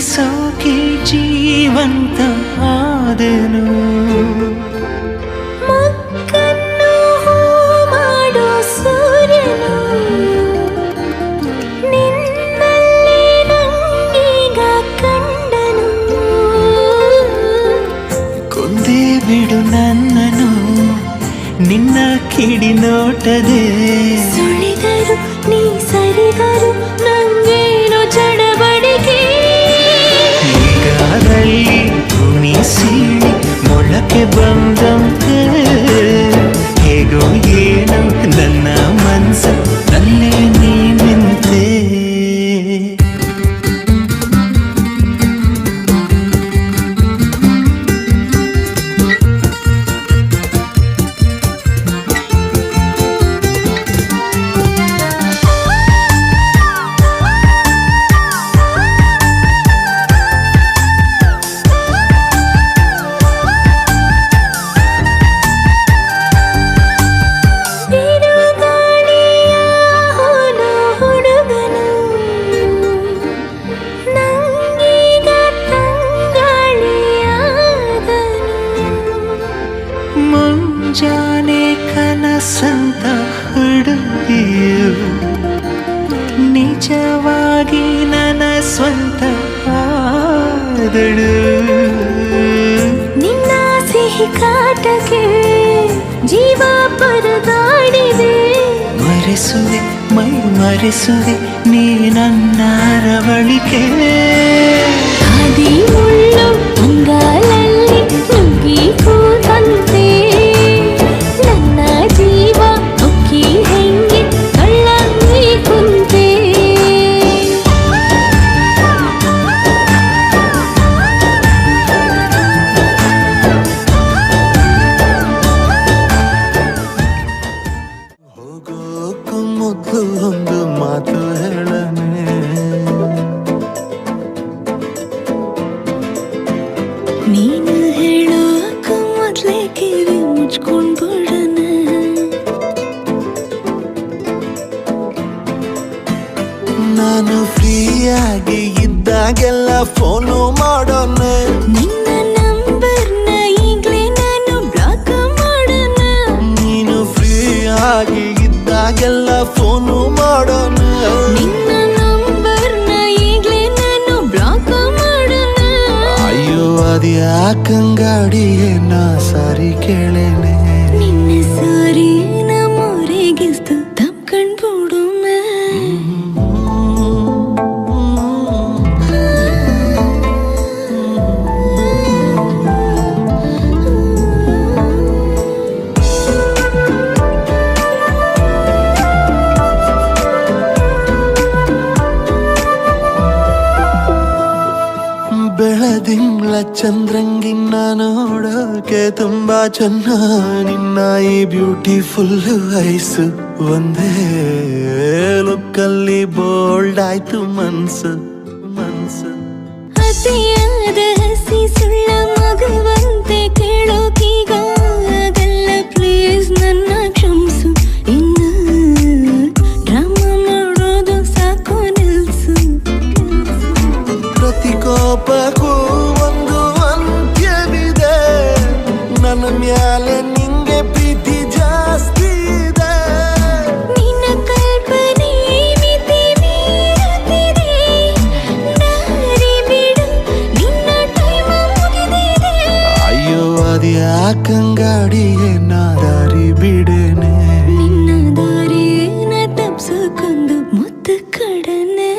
A: ಸೋಕಿ ಜೀವಂತ ಆದೆನು.
D: ಮಕ್ಕನ್ನು ಮಾಡೋ ಸೂರ್ಯನು ನಿನ್ನಲ್ಲಿ ನಂಗೀಗ ಕಂಡನು.
A: ಕೊಂದೇ ಬಿಡು ನನ್ನನು ನಿನ್ನ ಕಿಡಿ ನೋಟದೆ.
D: ಸುಳಿದರು ನೀ ಸರಿದರು ನಂಗೇನು ಚಡಬಡಿಕೆ.
A: ಈಗಾದಲ್ಲಿ ಭೂಮಿ ಸೀಳಿ ಮೊಳಕೆ ಬಂದಂತೆ ಹೇಗೋ ಏನು ನನ್ನ ಮನಸ್ಸು ನಲ್ಲೇ ನೀ ನಿಂತೆ.
D: ಬಿರುಗಾಳಿಯ ಹೋದ ಹುಡುಗನು ನಂಗೀಗ ತಂಗಾಳಿಯಾದನು.
A: ಮುಂಜಾನೆ ಕನಸಂತ ಹುಡುಗಿಯು ನಿಜವಾಗಿ ನನ್ನ ಸ್ವಂತ ಆದಳು.
D: ನಿನ್ನ ಸಿಹಿ ಕಾಟಕ್ಕೆ ಜೀವ ಪರದಾಡಿದೆ.
A: ಮರೆಸುವೆ ಮೈ ಮರೆಸುವೆ ನೀ ನನ್ನ ರವಳಿಕೆ.
D: ಹಾದಿ ಮುಳ್ಳು ಅಂಗಾಲಲ್ಲಿ ನುಗ್ಗಿ ಕೂತಂತೆ ನನ್ನ ಜೀವ ಹೊಕ್ಕಿ ಹೆಂಗೆ ಕಳ್ಳಂಗಿ ಕುಂತೆ.
C: ಹೋಗೋಕ್ಕೂ ಮೊದಲು ಒಂದು ಮಾತು ಹೇಳನೆ.
D: ನೀನು ಹೇಳೋಕ ಮೊದ್ಲೇ ಕಿವಿ ಮುಚ್ಕೊಂಡ್ ಬಿಡಣ.
C: ನಾನು ಫ್ರೀಯಾಗಿ ಇದ್ದಾಗೆಲ್ಲ ಫೋನು ಮಾಡೋಣ.
D: ನಿನ್ನ ನಂಬರ್ನ ಈಗ್ಲೇ ನಾನು ಬ್ಲಾಕ್ ಮಾಡೋಣ.
C: ನೀನು ಫ್ರೀಯಾಗಿ ಇದ್ದಾಗೆಲ್ಲ ಫೋನು ಮಾಡೋಣ.
D: ನಿನ್ನ ನಂಬರ್ನ ಈಗ್ಲೇ ನಾನು ಬ್ಲಾಕ್ ಮಾಡೋಣ.
C: ಅಯ್ಯೋ ಅದ್ಯಾಕಂಗಾಡಿಯೇ ನಾ ಸಾರಿ ಕೇಳೇನೆ.
D: ನಿನ್ನ ಸಾರಿ ನಮ್ಮೂರಿಗಿಸ್ತು ತಪ್ಕೊಂಡ್ಬಿಡು.
C: ಬೆಳದಿಂಗ್ಳ ಚಂದ್ರಂಗಿನ್ನ ನೋಡೋಕೆ ತುಂಬಾ ಚೆನ್ನ. ನಿನ್ನ ಈ ಬ್ಯೂಟಿಫುಲ್ ಐಸು ಒಂದೇ ಲುಕ್ಕಲ್ಲಿ ಬೋಲ್ಡ್ ಆಯ್ತು ಮನ್ಸು ಮನ್ಸು.
D: ಅತಿಯಾದ ಹಸಿ ಸುಳ್ಳ ಮಗುವಂತೆ ಕೇಳೋಕೀಗ ಆಗಲ್ಲ. ಪ್ಲೀಸ್ ನನ್ನ ಕ್ಷಮಿಸು. ಇನ್ನು ಡ್ರಾಮಾ ಮಾಡೋದು ಸಾಕು ನಿಲ್ಸು.
C: ಪ್ರತಿ ಕೋಪಕ್ಕೂ ಒಂದು ಅಂತ್ಯವಿದೆ. ನನ್ನ ಮ್ಯಾಲೆ ನಿಂಗೆ ಪ್ರೀತಿ ಜಾಸ್ತಿ ಇದೆ.
D: ನಿನ್ನ ಕಲ್ಪನೆ ಮಿತಿ ಮೀರುತ್ತಿದೆ. ದಾರಿ ಬಿಡು ನಿನ್ನ ಟೈಮ್ ಮುಗಿದಿದೆ.
C: ಅಯ್ಯೋ ಅದ್ಯಾಕಂಗಾಡಿಯೇ ನಾ ದಾರಿ ಬಿಡೇನೆ.
D: ನಿನ್ನ ದಾರಿನ ತಪ್ಸಕ್ಕೊಂದು ಮುತ್ತು ಕಡನೆ.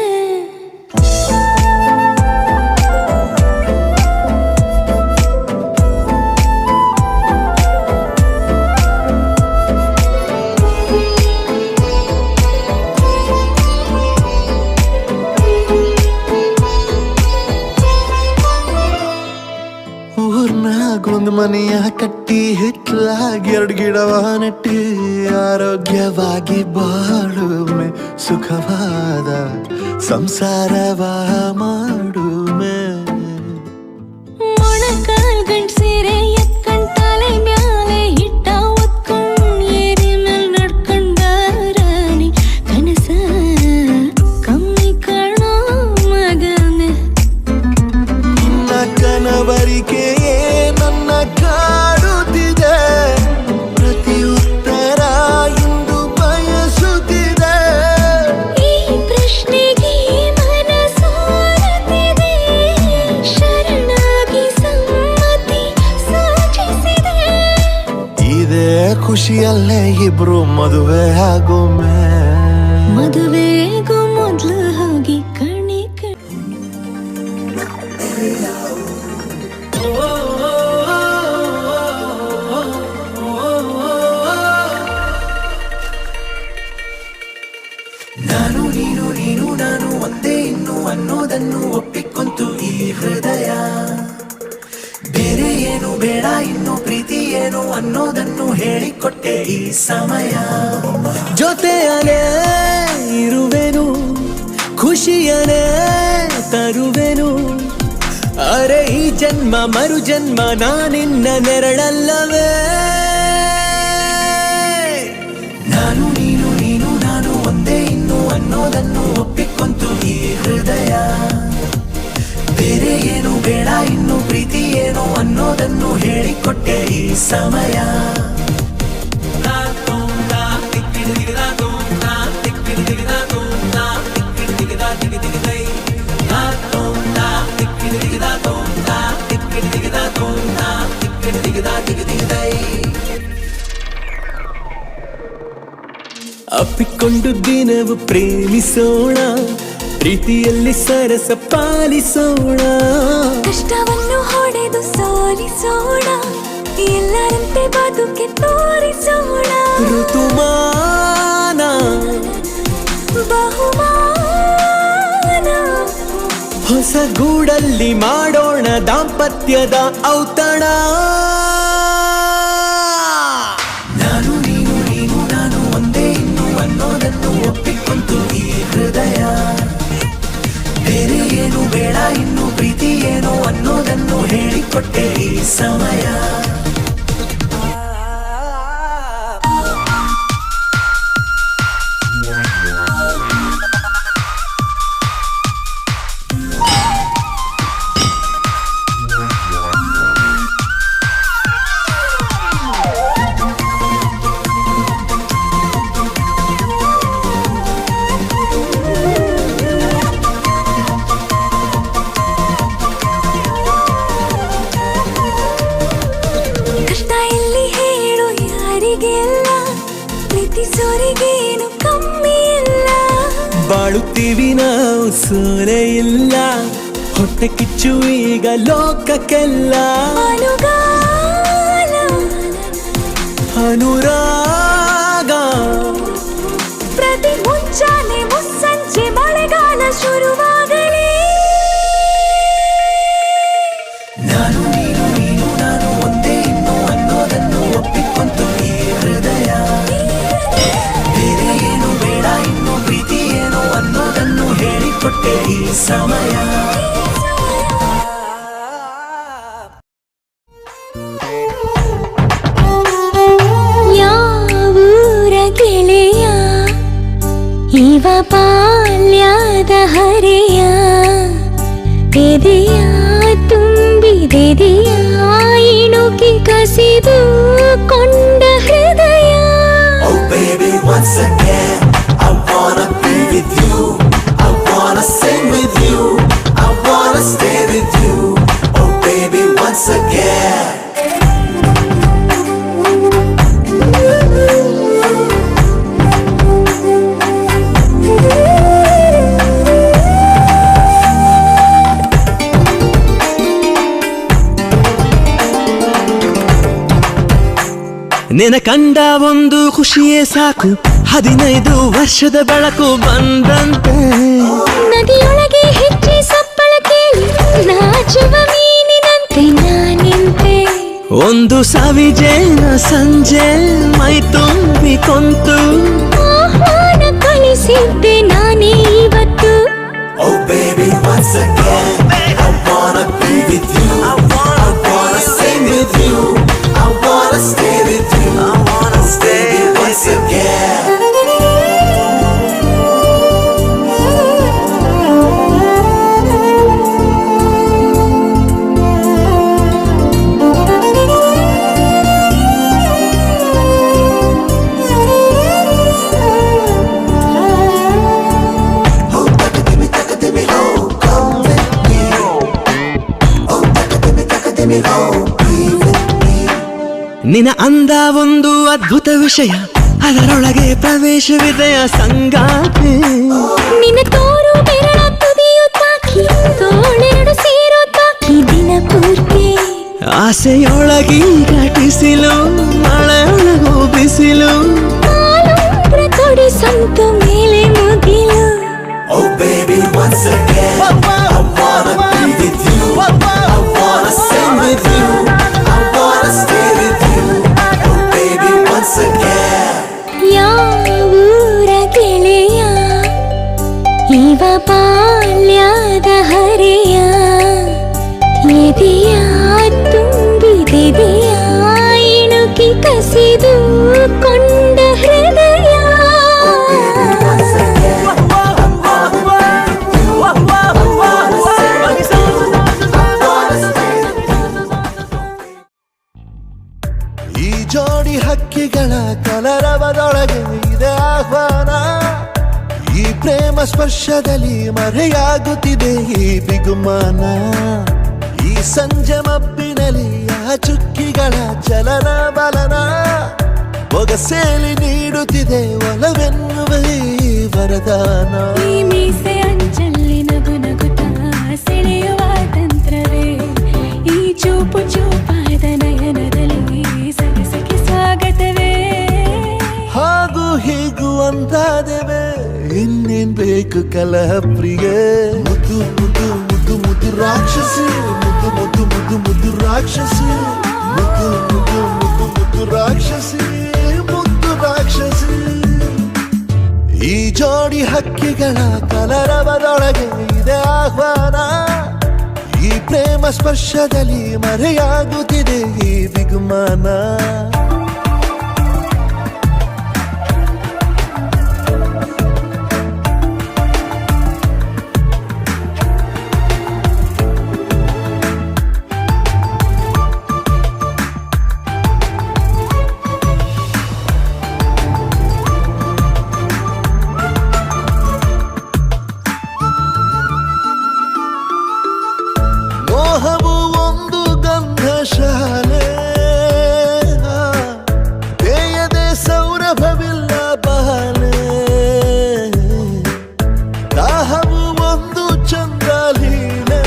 C: ಊರ್ನಾಗ ಒಂದು ಮನೆಯ ಕಟ್ಟಿ ಹಿತ್ಲಾಗಿ 2 ಗಿಡವ ನೆಟ್ಟಿ ಆರೋಗ್ಯವಾಗಿ ಬಾಳುಮೆ ಸುಖವಾದ ಸಂಸಾರವ ಮಾಡುಮೆ.
D: ಮೊಣಕಾಲ್ ಗಂಟ್ ಸೀರೆ ಎತ್ಕೊಂಡ್ ತಲೆ ಮ್ಯಾಲೆ ಹಿಟ್ಟ ಒತ್ಕೊಂಡ್ ಏರಿ ಮೇಲ್ ನಡ್ಕೊಂಡ್ ಬಾರಾಣಿ ಕನಸ ಕಮ್ಮಿ ಕಾಣೋ ಮಗನೆ.
C: ಖುಷಿಯಲ್ಲೇ ಇಬ್ರು ಮದುವೆ ಆಗೊಮ್ಮೆ
D: ಮದುವೆಗೂ ಮೊದ್ಲು ಹೋಗಿ ಕಣಿ
C: ನಾನು ನೀನು ನೀನು ನಾನು ಒಂದೇ ಇನ್ನು ಅನ್ನೋದನ್ನು ಒಪ್ಪಿಕೊಂತು ಈ ಹೃದಯ ಬೇರೆ ಏನು ಬೇಡ ಇನ್ನು ಪ್ರೀತಿ ಏನು ಅನ್ನೋದನ್ನು ಹೇಳಿಕೊಟ್ಟೆ ಈ ಸಮಯ ಜೊತೆಯನೇ ಇರುವೆನು ಖುಷಿಯನೇ ತರುವೆನು ಅರೆ ಈ ಜನ್ಮ ಮರು ಜನ್ಮ ನಾನಿನ್ನ ನೆರಳಲ್ಲವೇ ನಾನು ನೀನು ನೀನು ನಾನು ಒಂದೇ ಇನ್ನು ಅನ್ನೋದನ್ನು ಒಪ್ಪಿಕೊಂತು ಈ ಹೃದಯ ಬೇರೆ ಏನು ಬೇಡ ಇನ್ನು ಪ್ರೀತಿ ಏನು ಅನ್ನೋದನ್ನು ಹೇಳಿಕೊಟ್ಟೆ ಈ ಸಮಯ ಅಪ್ಪಿಕೊಂಡು ದಿನವು ಪ್ರೇಮಿಸೋಣ ಪ್ರೀತಿಯಲ್ಲಿ ಸರಸ ಪಾಲಿಸೋಣ
D: ಕಷ್ಟವನ್ನು ಹೊಡೆದು ಸೋಲಿಸೋಣ ಎಲ್ಲರಂತೆ ಬದುಕೆ ತೋರಿಸೋಣ
C: ಋತುಮಾನ
D: ಬಹುಮಾನ
C: ಹೊಸ ಗೂಡಲ್ಲಿ ಮಾಡೋಣ ದಾಂಪತ್ಯದ ಔತಣ ನಾನು ನೀನು ನೀನು ನಾನು ಒಂದೇ ಇನ್ನು ಅನ್ನೋದನ್ನು ಒಪ್ಪಿಕೊಂತು ಈ ಹೃದಯ ಬೇರೆ ಏನು ಬೇಡ ಇನ್ನು ಪ್ರೀತಿ ಏನು ಅನ್ನೋದನ್ನು ಹೇಳಿಕೊಟ್ಟೆ ಈ ಸಮಯ
D: ಕಷ್ಟ ಎಲ್ಲಿ ಹೇಳು ಯಾರಿಗೆಲ್ಲ ಪ್ರೀತಿಸೋರಿಗೇನು ಕಮ್ಮಿ ಇಲ್ಲ
C: ಬಾಳುತ್ತೀವಿ ನಾವು ಸೋರೆ ಇಲ್ಲ ಹೊಟ್ಟೆ ಕಿಚ್ಚು ಈಗ ಲೋಕಕ್ಕೆಲ್ಲ
D: ಅನುಗಾಲ
C: ಅನುರಾಗ
D: ಪ್ರತಿ ಮುಂಚಾನೆ ಮುಸ್ಸಂಜೆ ಮಳೆಗಾಲ ಶುರುವಾಗಲಿ
C: ನಾನು ನೀನು ನೀನು ನಾನು ಒಂದೇ ಇನ್ನು ಅನ್ನೋದನ್ನು ಒಪ್ಪಿಕೊಂತು ಈ ಹೃದಯ ಬೇರೆ ಏನು ಬೇಡ ಇನ್ನು ಪ್ರೀತಿ ಏನು ಅನ್ನೋದನ್ನು ಹೇಳಿಕೊಟ್ಟೆ ಈ ಸಮಯ
D: ಯಾವೂರ ಗೆಳೆಯ ಇವ ಬಾಲ್ಯದ ಹರೆಯ ಎದೆಯ ತುಂಬಿದೆದೆಯ ಇಣುಕಿ ಕಸಿದು ಕೊಂಡ ಹೃದಯ
C: Oh baby, once again, I wanna be with you. I wanna sing with you. I wanna stay with you. Oh baby, once again. ನಿನ ಕಂಡ ಒಂದು ಖುಷಿಯೇ ಸಾಕು 15 ವರ್ಷದ ಬೆಳಕು ಬಂದಂತೆ
D: ನದಿಯೊಳಗೆ ಹೆಚ್ಚಿ ಸಪ್ಪಳ ಕೇಳಿ ನಾಚುವ ಮೀನಿನಂತೆ ನಾನಿಂತೆ
C: ಒಂದು ಸವಿಜೇನ ಸಂಜೆ ಮೈ ತುಂಬಿ ಕೊಂತು
D: ಆಹ್ವಾನ ಕಳಿಸಿದ್ದೆ ನಾನೇ ಇವತ್ತು
C: Oh baby, once again, I wanna be with you. I wanna sing with you. I wanna stay with you. I wanna stay once again.
E: ನಿನ ಅಂದ ಒಂದು ಅದ್ಭುತ ವಿಷಯ, ಅದರೊಳಗೆ ಪ್ರವೇಶವಿದೆಯ ಸಂಗಾತಿ.
D: ನಿನ್ನ ತೋರು ಬೆರಳ ತುದಿಯು ತಾಕಿ ತೋಳೆರಡು ಸೇರೋ ತಾಕಿ ದಿನ ಪೂರ್ತಿ
E: ಆಸೆಯೊಳಗಿ ಘಟಿಸಿಲು ಮಳೆಯೊಳಗು ಬಿಸಿಲು
D: ಕಾಲುಂಗ್ರ ಕೊಡಿ ಸಂತ ಮೇಲೆ ಮುಗಿಲು.
C: Oh baby, once again I wanna be with you. I wanna sing with you. I wanna stay with you. Oh baby, once again.
D: ಯಾವೂರ ಗೆಳೆಯ ಇವ ಬಾಲ್ಯದ ಹರೆಯ ಎದೆಯ ತುಂಬಿದೆದೆಯ ಇಣುಕಿ ಕಸಿದು ಕೊಂಡ ಹೃದಯ.
F: ಈ ಜೋಡಿ ಹಕ್ಕಿಗಳ ಕಲರವದೊಳಗೆ ಇದೆ ಆಹ್ವಾನ. ಈ ಪ್ರೇಮ ಸ್ಪರ್ಶದಲ್ಲಿ ಮರೆಯಾಗುತ್ತಿದೆ ಈ ಬಿಗುಮಾನ. ಈ ಸಂಜೆ ಮಬ್ಬಿನಲ್ಲಿ ಆ ಚುಕ್ಕಿಗಳ ಚಲನ ಬಲನ ಬೊಗಸೇಲಿ ನೀಡುತ್ತಿದೆ ಒಲವೆನ್ನುವ ಈ ವರದಾನ.
D: ಈ ಮೀಸೆ ಅಂಚಲ್ಲಿ ನಗು ನಗುತ್ತಾ ಸೆಳೆಯುವ ತಂತ್ರವೇ ಈ ಚೂಪು ಚೂಪಾದ ನಯನದಲ್ಲಿ ಸಖಿ ಸ್ವಾಗತವೇ.
F: ಹಾಗೂ ಹೀಗೂ ಅಂತಾದೆವೆ ಇನ್ನೇನ್ ಬೇಕು ಕಲಹ ಪ್ರಿಯೆ. ಮುದ್ದು ಮುದ್ದು ಮುದ್ದು ಮುದ್ದು ರಾಕ್ಷಸಿ, ಮುದ್ದು ಮುದ್ದು ಮುದ್ದು ಮುದ್ದು ರಾಕ್ಷಸಿ, ಮುದ್ದು ಮುದ್ದು ಮುದ್ದು ಮುದ್ದು ರಾಕ್ಷಸಿ, ಮುದ್ದು ರಾಕ್ಷಸಿ. ಈ ಜೋಡಿ ಹಕ್ಕಿಗಳ ಕಲರವದೊಳಗೆ ಇದೆ ಆಹ್ವಾನ. ಈ ಪ್ರೇಮ ಸ್ಪರ್ಶದಲ್ಲಿ ಮರೆಯಾಗುತ್ತಿದೆ ಈ ಬಿಗುಮಾನ. ಮೋಹವು ಒಂದು ಗಂಧಶಾಲೆ, ಬೇಯದೆ ಸೌರಭವಿಲ್ಲ ಬಾಲೆ. ದಾಹವು ಒಂದು ಚಂದ್ರಲೀಲೆ,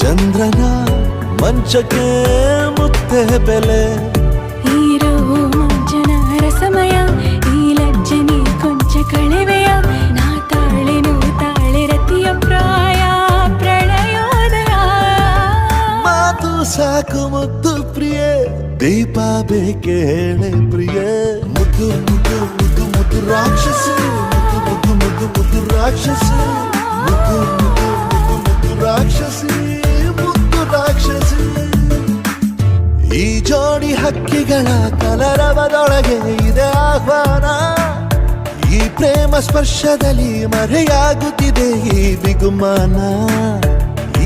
F: ಚಂದ್ರನ ಮಂಚಕ್ಕೆ ಮುತ್ತೆ ಬೆಲೆ.
D: ಈರೋ ಮಂಚನ ರಸಮಯ ಈ ಲಜ್ಜನಿ ಕೊಂಚ ಕಳೆವೆಯ ನಾ ತಾಳೆನು ತಾಳೆ ರತಿಯ ಪ್ರಾಯ ಪ್ರಣಯೋದಯ.
F: ಮಾತು ಸಾಕು ಮುದ್ದು ಪ್ರಿಯೆ, ದೀಪ ಬೇಕೆ ಹೇಳೆ ಪ್ರಿಯೆ. ಮುದ್ದು ಮುದ್ದು ಮುದ್ದು ಮುದ್ದು ರಾಕ್ಷಸಿ, ಮುದ್ದು ಮುದ್ದು ಮುದ್ದು ಮುದ್ದು ರಾಕ್ಷಸಿ, ಮುದ್ದು ಮುದ್ದು ಮುದ್ದು ಮುದ್ದು ರಾಕ್ಷಸಿ, ಮುದ್ದು ರಾಕ್ಷಸಿ. ಈ ಜೋಡಿ ಹಕ್ಕಿಗಳ ಕಲರವದೊಳಗೆ ಇದೆ ಆಹ್ವಾನ. ಈ ಪ್ರೇಮ ಸ್ಪರ್ಶದಲ್ಲಿ ಮರೆಯಾಗುತ್ತಿದೆ ಈ ಬಿಗುಮಾನ.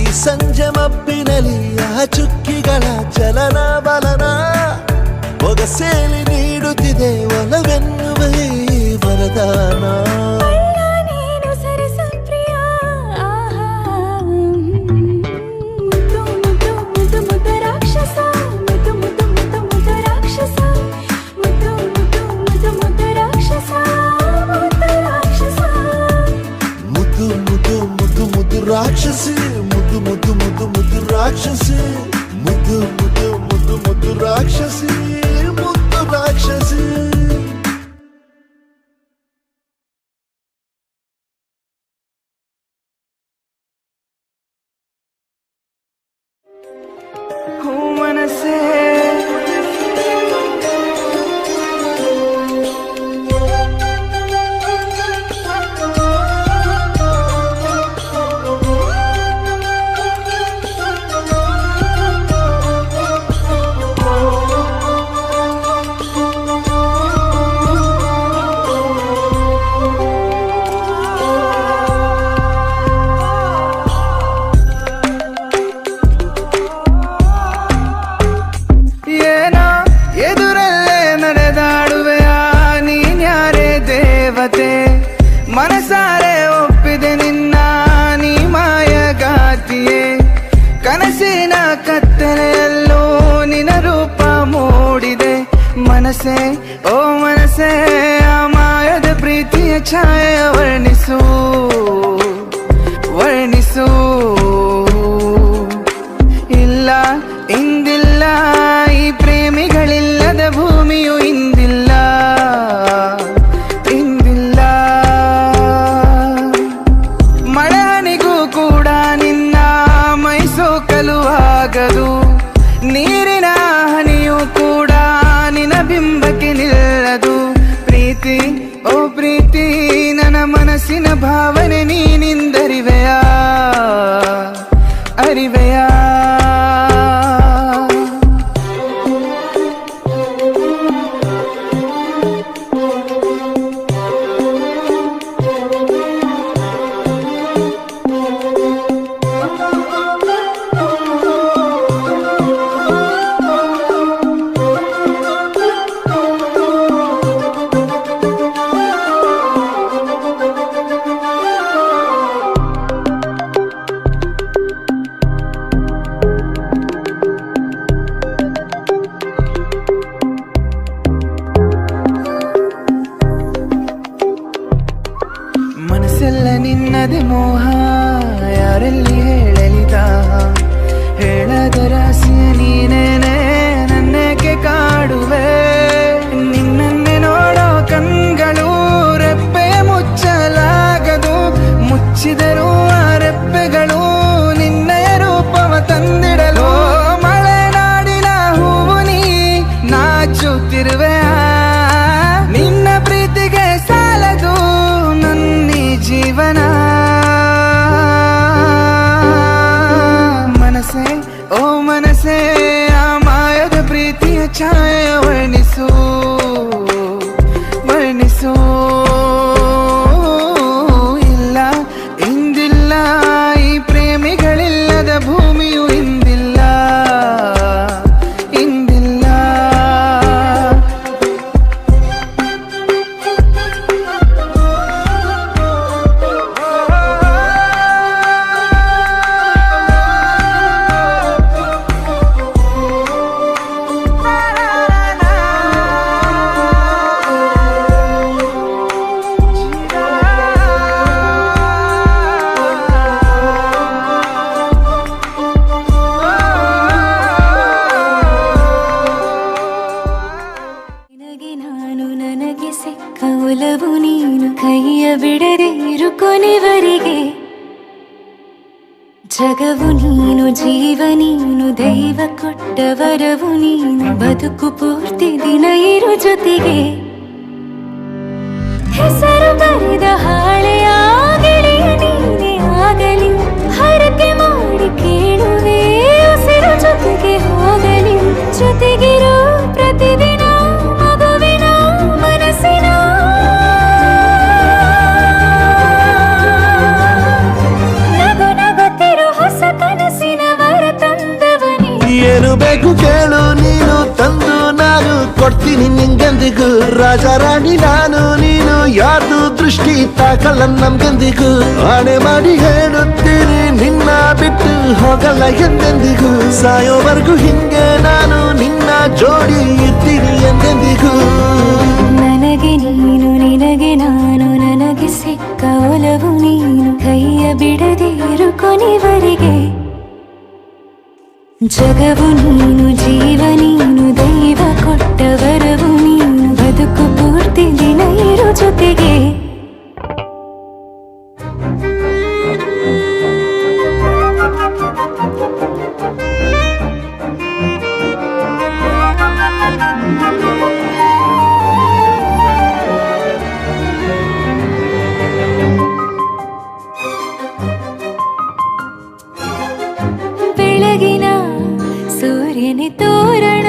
F: ಈ ಸಂಜೆ ಮಬ್ಬಿನಲ್ಲಿ ಆ ಚುಕ್ಕಿಗಳ ಚಲನ ಬಲನ ಬೊಗಸೇಲಿ ನೀಡುತ್ತಿದೆ ಒಲವೆನ್ನುವ ಈ ವರದಾನ.
D: ನೀನು ಸರಸ ಪ್ರಿಯ ಮುದ್ದು ಮುದ್ದು ಮುದ್ದು ಮುದ್ದು ರಾಕ್ಷಸ, ಮುದ್ದು ಮುದ್ದು ಮುದ್ದು ಮುದ್ದು ರಾಕ್ಷಸ, ಮುದ್ದು ಮುದ್ದು ಮುದ್ದು ಮುದ್ದು ರಾಕ್ಷಸ, ಮುದ್ದು ರಾಕ್ಷಸ.
F: ಮುದ್ದು ಮುದ್ದು ಮುದ್ದು ಮುದ್ದು ರಾಕ್ಷಸಿ, ಮುದ್ದು ಮುದ್ದು ಮುದ್ದು ಮುದ್ದು ರಾಕ್ಷಸಿ, ಮುದ್ದು ಮುದ್ದು ಮುದ್ದು ಮುದ್ದು ರಾಕ್ಷಸಿ, ಮುದ್ದು ರಾಕ್ಷಸಿ.
E: ಮನಸ್ಸೇ ಮನಸಾರೆ ಒಪ್ಪಿದೆ ನಿನ್ನ ನೀ ಮಾಯಗಾತಿಯೇ, ಕನಸಿನ ಕತ್ತಲೆಯಲ್ಲೂ ಸಾಗದು ನೀರಿನ ಹನಿಯೂ ಕೂಡ ನಿನ್ನ ಬಿಂಬಕ್ಕೆ ನಿಲ್ಲದು ಪ್ರೀತಿ ಓ ಪ್ರೀತಿ ನನ್ನ ಮನಸ್ಸಿನ ಭಾವನೆ ನೀನಿಂದರಿವೆಯಾ ಅರಿವೆಯಾ ಮನಸ್ಸೆಲ್ಲ ನಿನ್ನದೆ ಮೋಹ ಯಾರಲ್ಲಿ ಹೇಳಲಿದ ಹೇಳದ ರಾಸಿಯ ನೀನೇನೆ ನನ್ನಕ್ಕೆ ಕಾಡುವೆ ನಿನ್ನನ್ನೇ ನೋಡೋ ಕಣ್ಗಳು ರೆಪ್ಪೆ ಮುಚ್ಚಲಾಗದು ಮುಚ್ಚಿದರೂ ಆ ರೆಪ್ಪೆಗಳು ನಿನ್ನಯ ರೂಪವ ತಂದಿಡಲು ಮಲೆನಾಡಿನ ಹೂವು ನೀ ನಾಚುತ್ತಿರುವೆ ನಿನ್ನ ಪ್ರೀತಿಗೆ ಸಾಲದು ನನ್ನಿ ಜೀವನ ಮನಸ್ಸೇ ಓ ಮನಸ್ಸೇ ಆ ಮಾಯದ ಪ್ರೀತಿಯ ಛಾಯೆಯ ವರ್ಣಿಸು ವರ್ಣಿಸು ಇಲ್ಲ ಇಂದಿಲ್ಲ ಈ ಪ್ರೇಮಿಗಳಿಲ್ಲದ ಭೂಮಿಯು ಇಂದಿಲ್ಲ ಇಂದಿಲ್ಲ
D: ನಿನಗೆ ನಾನು ನನಗೆ ಸಿಕ್ಕ ಒಲವು ನೀನು ಕೈಯ ಬಿಡದೆ ಇರು ಕೊನೆವರೆಗೆ ಜಗವು ನೀನು ಜೀವ ನೀನು ದೈವ ಕೊಟ್ಟ ವರವು ನೀನು ಬದುಕು ಪೂರ್ತಿ ದಿನ ಇರು ಜೊತೆಗೆ ಹೆಸರು ಬರೆದ ಹಾಳೆಯ ಗೆಳೆಯ ನೀನೇ ಆಗಲಿ ಹರಕೆ ಮಾಡಿ ಕೇಳುವೆ ಉಸಿರು ಜೊತೆಗೆ ಹೋಗಲಿ ಜೊತೆಗಿರೋ ಪ್ರತಿದಿನ ಮಗುವಿನ ಮನಸ್ಸಿನ ನಗು ನಗುತ್ತಿರು ಹೊಸ ಕನಸಿನ ವರ ತಂದವನೇ
F: ಏನು ಬೇಕು ಕೇಳು ನೀನು ತಂದು ನಾನು ಕೊಡ್ತೀನಿ ನಿಂಗೆಂದಿಗೂ ರಾಜ ರಾಣಿ ನಾನು ನೀನು ಯಾರ್ದು ದೃಷ್ಟಿ ತಾಕಲ್ಲ ನಮ್ಗೆಂದಿಗೂ ಆಣೆ ಮಾಡಿ ಹೇಳುತ್ತೀನಿ ನಿನ್ನ ಬಿಟ್ಟು ಹೋಗಲ್ಲ ಎಂದೆಂದಿಗೂ ಸಾಯೋವರೆಗೂ ಹಿಂಗೆ ನಾನು ನಿನ್ನ ಜೋಡಿ ಇರ್ತೀನಿ ಎಂದೆಂದಿಗೂ
D: ನನಗೆ ನೀನು ನಿನಗೆ ನಾನು ನನಗೆ ಸಿಕ್ಕ ಒಲವು ನೀನು ಕೈಯ ಬಿಡದೆ ಇರು ಕೊನೆವರೆಗೆ ಜಗವು ನೀನು ಜೀವ ನೀನು ದೈವ ಕೊಟ್ಟ ವರವು ನೀನು ಬದುಕು ಪೂರ್ತಿ ದಿನ ಇರು ಜೊತೆಗೆ ಬೆಳಗಿನ ಸೂರ್ಯನ ತೋರಣ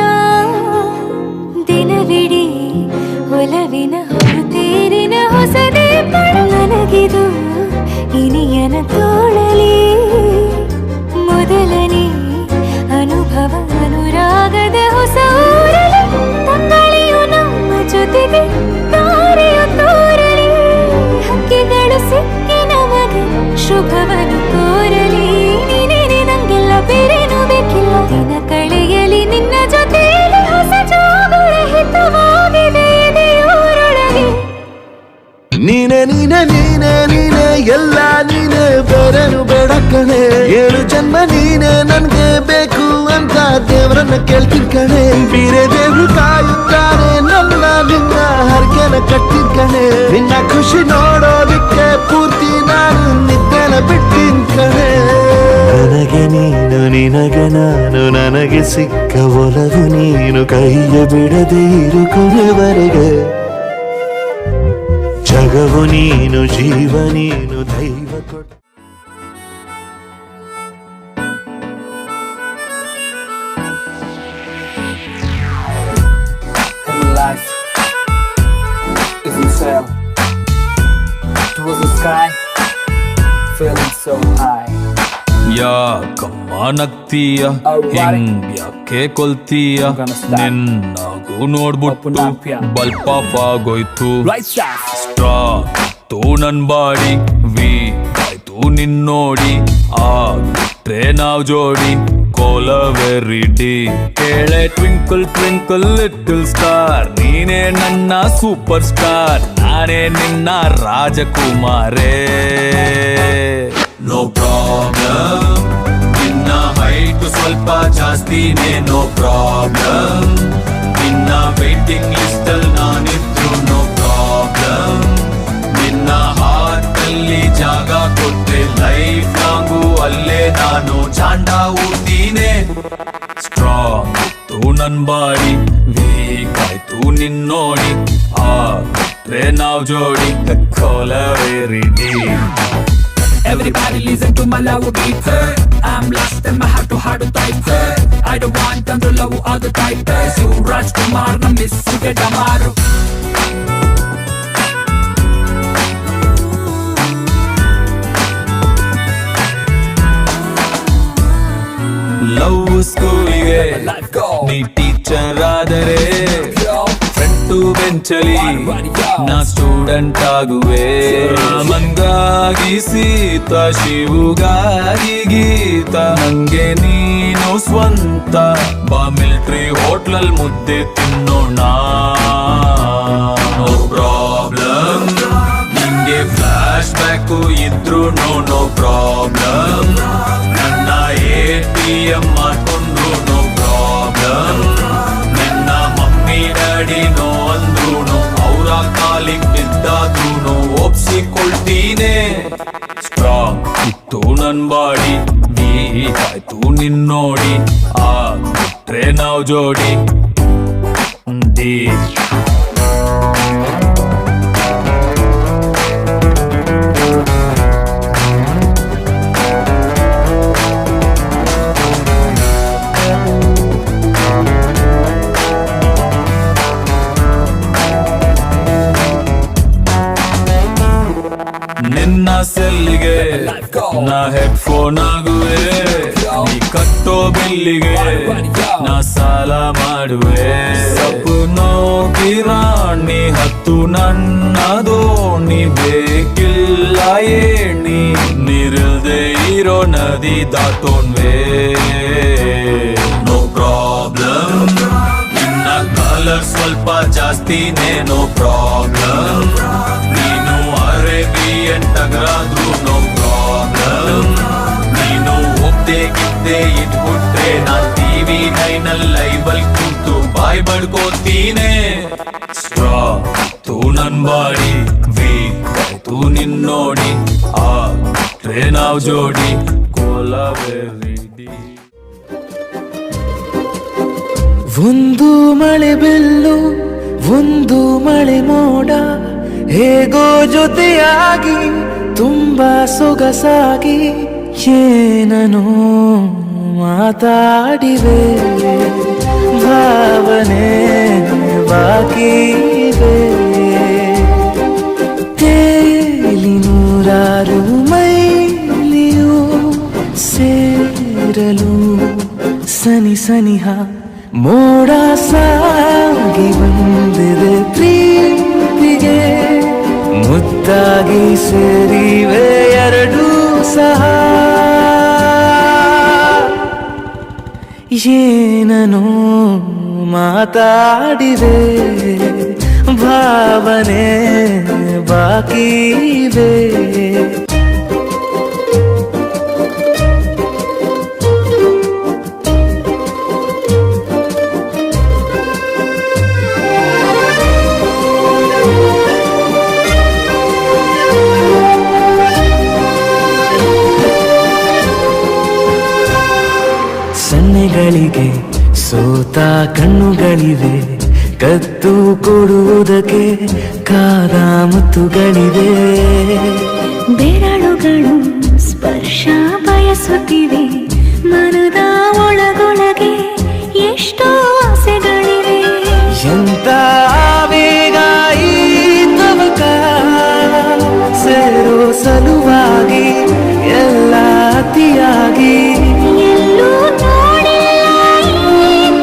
D: ದಿನವಿಡೀ ಒಲವಿನ ಹೊರತೇರಿನ ಹೊಸದೇ ನನಗಿದು ಇನಿಯನ ತೋಳಲಿ ಮೊದಲನೇ ಅನುಭವ ಅನುರಾಗದ ಹೊಸ ಊರಲಿ ತಂಗಳಿಯು ನಮ್ಮ ಜೊತೆಗೆ ತಾರೆಯು ತೋರಲಿ ಹಕ್ಕಿಗಳು ಸಿಕ್ಕಿ ನಮಗೆ ಶುಭವನ್ನು ಕೋರಲಿ ನೀನೇ ನಂಗೆಲ್ಲ ಬೇರೇನು ಬೇಕಿಲ್ಲ ದಿನ ಕಳೆಯಲಿ ನಿನ್ನ ಜೊತೆಯಲ್ಲಿ ಹೊಸ ಜೋಗುಳ ಹಿತವಾಗಿದೆ ದೇವರೊಳಗೆ
F: ನೀನೆ ನೀನೆ ನೀನೆ ನೀನೆ ಎಲ್ಲ ನೀನೆ ಬೇರೆನು ಬೇಡ ಕಣೆ 7 ಜನ್ಮ ನೀನೆ ನನ್ಗೆ ಬೇಕು ಅಂತ ದೇವರನ್ನ ಕೇಳ್ತೀನಿ ಕಣೆ ಬೇರೆ ದೇವ್ರು ಕಾಯುತ್ತಾರೆ ನನ್ನ ನಿನ್ನ ಹರಕೆನ ಕಟ್ಟಿನ ಕಣೆ ನಿನ್ನ ಖುಷಿ ನೋಡೋದಿಕ್ಕೆ ಪೂರ್ತಿ ನಾನು ನಿದ್ದೆನ ಬಿಟ್ಟಿನ ಕಣೆ ನನಗೆ ನೀನು
A: ನಿನಗೆ ನಾನು ನನಗೆ ಸಿಕ್ಕ ಒಲವು ನೀನು ಕೈಯ ಬಿಡದೆ ಇರು ಕೊನೆವರೆಗೆ ಜಗವು ನೀನು ಜೀವ ನೀನು ದೈವ ಕೊಟ್ಟ
G: Life isn't fair. Towards the sky, feeling so high.
H: ಯಾಕಮ್ಮ ನಗ್ತೀಯ ಹಿಂಗ್ ಯಾಕೆ ಕೊಲ್ತೀಯ ನಿನ್ನಾಗೂ ನೋಡ್ಬಿಟ್ಟು ಬಲ್ಪ ಆಗೋಯ್ತು ಸ್ಟ್ರಾಂಗ್ ಆಯ್ತು ನನ್ ಬಾಡಿ ವೀಕ್ ಆಯ್ತು ನಿನ್ನೋಡಿ ಆಗ್ಬಿಟ್ರೆ ನಾವ್ ಜೋಡಿ ಕೋಲವೆರಿಡಿ ಕೇಳೆ ಟ್ವಿಂಕಲ್ ಟ್ವಿಂಕಲ್ ಲಿಟಲ್ ಸ್ಟಾರ್ ನೀನೇ ನನ್ನ ಸೂಪರ್ ಸ್ಟಾರ್ ನಾನೇ ನಿನ್ನ ರಾಜಕುಮಾರೇ ನೋ ಪ್ರಾಬ್ಲಮ್ ನಿನ್ನ ಹೈಟ್ ಸ್ವಲ್ಪ ಜಾಸ್ತಿನೇ ನೋ ಪ್ರಾಬ್ಲಮ್ ನಿನ್ನ ವೇಟಿಂಗ್ ಲಿಸ್ಟ್ ಅಲ್ಲಿ ನಾನಿದ್ರು ನೋ ಪ್ರಾಬ್ಲಮ್ ನಿನ್ನ ಹಾರ್ಟ್ ಅಲ್ಲಿ ಜಾಗ ಕೊಟ್ಟೆ ಲೈಫ್ ಲಾಂಗು ಅಲ್ಲೇ ನಾನು ಚಾಂಡ ಊತೀನೆ ಸ್ಟ್ರಾಂಗ್ ಇತ್ತು ನನ್ ಬಾಡಿ ವೀಕ್ ಆಯ್ತು ನಿನ್ನೋಡಿ ಆಗ್ಬಿಟ್ರೆ ನಾವ್ ಜೋಡಿ ಕೋಲವೆರಿಡಿ
G: Everybody listen to my love beat. I'm lost in my heart to type. I don't want them to love other type. You Rajkumar na miss get amaru.
H: Love ಸ್ಕೂಲಿಗೆ ನೀ teacher ಆದರೆ front ಬೆಂಚಲಿ ನಾ student ಆಗುವೆ ರಾಮನ್ಗಾಗಿ Sita ಶಿವುಗಾಗಿ ಗೀತ ನಂಗೆ ನೀನು ಸ್ವಂತ ಬಾ military ಹೋಟ್ಲಲ್ ಮುದ್ದೆ ತಿನ್ನೋಣ ನೋ ಪ್ರಾಬ್ಲಮ್ ನಿಂಗೆ ಫ್ಲಾಶ್ ಬ್ಯಾಕು ಇದ್ರು ನೋ ಪ್ರಾಬ್ಲಮ್ ನನ್ನ ATM ಮಾಡ್ಕೊಂಡು ನೋ ಪ್ರಾಬ್ಲಮ್ ನಿನ್ನ ಮಮ್ಮಿ ಡ್ಯಾಡಿ ನೋ ಅಂದ್ರೂ ಅವರ ಕಾಲಿಗೆ ಬಿದ್ದಾದ್ರೂ ಒಪ್ಸಿಕೊಳ್ತೀನಿ ಸ್ಟ್ರಾಂಗ್ ಇತ್ತು ನನ್ ಬಾಡಿ ವೀಕ್ ಆಯ್ತು ನಿನ್ನೋಡಿ ಆಗ್ಬಿಟ್ರೆ ನಾವ್ ಜೋಡಿ ಡಿ ನಿನ್ನ ಸೆಲ್ಲಿಗೆ ನಾ ಹೆಡ್ಫೋನ್ ಆಗುವೆ ನೀ ಕಟ್ಟೋ ಬಿಲ್ಲಿಗೆ ನಾ ಸಾಲ ಮಾಡುವೆ ಸಪನೋ ಕಿರಾಣಿ ಹತ್ತು ನನ್ನ ದೋಣಿ ಬೇಕಿಲ್ಲ ಏಣಿ ನಿಲ್ದೆ ಇರೋ ನದಿ ದಾಟೋನ್ವೆ ನೋ ಪ್ರಾಬ್ಲಮ್ ನಿನ್ನ ಕಲರ್ ಸ್ವಲ್ಪ ಜಾಸ್ತಿನೇ ನೋ ಪ್ರಾಬ್ಲಮ್ ನೀನು ಅರೇಬಿಯನ್ ಟಗರಾದ್ರೂ ನೋ ಪ್ರಾಬ್ಲಮ್ ನೀನು ಒಪ್ದೆ ಗಿದ್ದೆ ಇದ್ಬಿಟ್ರೆ ನಾನ್ TV 9 ಅಲ್ಲಿ ಲೈವಲ್ ಕುಂತು ಬಾಯ್ ಬಡ್ಕೋತೀನೆ ಸ್ಟ್ರಾಂಗ್ ಆಯ್ತು ನನ್ ಬಾಡಿ ವೀಕ್ ಆಯ್ತು ನಿನ್ನೋಡಿ ಆಗ್ಬಿಟ್ರೆ ನಾವ್ ಜೋಡಿ ಕೋಲವೆರಿಡಿ
E: ಒಂದು ಮಳೆ ಬೆಲ್ಲು ಒಂದು ಮಳೆ ಮೋಡ ಹೇಗೋ ಜೊತೆಯಾಗಿ ತುಂಬಾ ಸೊಗಸಾಗಿ ಏನನೋ ಮಾತಾಡಿವೆ ಭಾವನೆ ಬಾಕಿ ಇವೆ ತೇಲಿ ನೂರಾರು ಮೈಲಿಯು ಸೇರಲು ಸನಿ ಸನಿಹ ಮೋಡ ಸಾಗಿ ಬಂದಿದೆ ಪ್ರೀತಿಗೆ ಮುದ್ದಾಗಿ ಸೇರಿವೆ ಎರಡೂ ಸಹ ಏನನೋ ಮಾತಾಡಿವೆ ಭಾವನೆ ಬಾಕಿ ಇವೆ
C: ಕೆನ್ನೆಗಳಿಗೆ ಸೋತ ಕಣ್ಣುಗಳಿವೆ, ಕತ್ತು ಕೊಡುವುದಕ್ಕೆ ಕಾದ ಮುತ್ತುಗಳಿವೆ.
D: ಬೆರಳುಗಳು ಸ್ಪರ್ಶ ಬಯಸುತ್ತಿವೆ, ಮನದ ಒಳಗೊಳಗೆ ಎಷ್ಟೋ ಆಸೆಗಳಿವೆ.
C: ಎಂತ ಆವೇಗ ಈ ತವಕ, ಸೇರೋ ಸಲುವಾಗಿ ಎಲ್ಲ ಅತಿಯಾಗಿ
D: ಎಲ್ಲೂ ನೋಡಿಲ್ಲ ಈ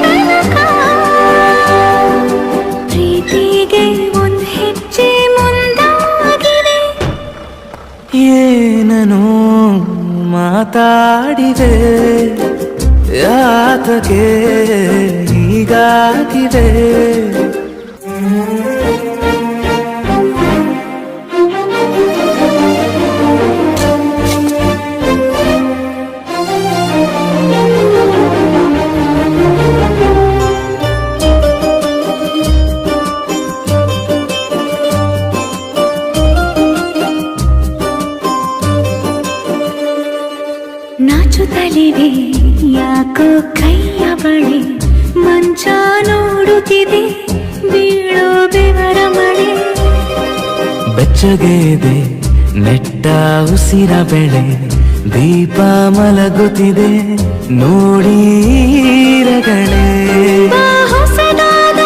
D: ತನಕ. ಪ್ರೀತಿಗೆ ಒಂದು ಹೆಜ್ಜೆ ಮುಂದಾಗಿದೆ.
C: ಏನನು ಮಾತಾಡಿದೆ, ಯಾತಕ್ಕೆ ಹೀಗಾಗಿದೆ.
D: ನಾಚುತ್ತಲಿವೆ ಯಾಕೋ ಕೈಯ ಬಳಿ, ಮಂಚ ನೋಡುತ್ತಿದೆ ಬೀಳೋ ಬೆವರ ಮಳೆ.
C: ಬೆಚ್ಚಗೆದೆ ನೆಟ್ಟ ಉಸಿರ ಬೆಳೆ, ದೀಪ ಮಲಗುತ್ತಿದೆ ನೋಡೀರಗಳೇ.
D: ಹೊಸದಾದ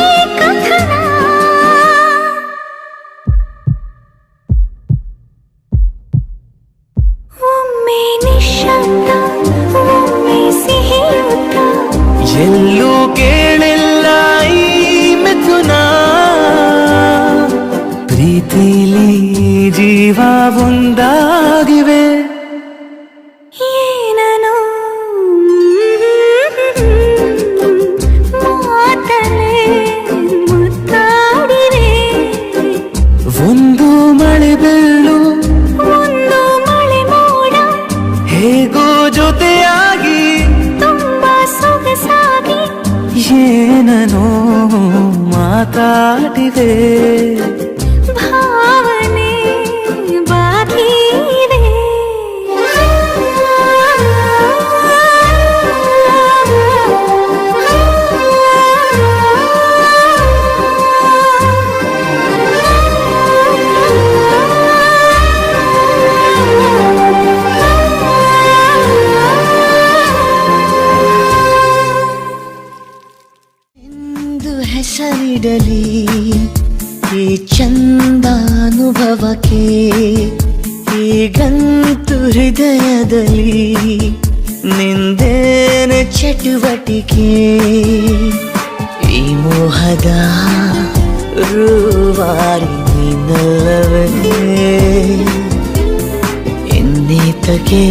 D: ಈ ಕಥನ, ಒಮ್ಮೆ ನಿಶ್ಶಬ್ದ ಒಮ್ಮೆ ಸಿಹಿಯುತ್ತ.
C: ಎಲ್ಲೂ ಕೇಳಿಲ್ಲ ಈ ಮಿಥುನ, ಪ್ರೀತಿಲಿ ಜೀವ ಒಂದಾಗಿವೆ.
D: ಏನನು ಮಾತಲೇ ಮುತ್ತಾಡಿವೆ,
C: ಒಂದು ಮಳೆ ಬೆಳ್ಳು
D: ಒಂದು ಮಳೆ ಮೋಡ,
C: ಹೇಗೋ ಜೊತೆಯಾಗಿ
D: ತುಂಬಾ ಸೊಗಸಾಗಿ.
C: ಏನನೋ ಮಾತಾಡಿವೆ,
D: ಭಾವನೆ ಬಾಕಿ ಇದೆ.
C: ಎಂದು ಹೆಸರಿಡಲಿ ಈ ಚಂದಾನುಭವಕ್ಕೆ, ಈಗಂತೂ ಹೃದಯದಲ್ಲಿ ನಿಂದೇನೆ ಚಟುವಟಿಕೆ. ಈ ಮೋಹದ ರೂವಾರಿ ನೀನಲ್ಲವೇ, ಇನ್ನೀತಕ್ಕೆ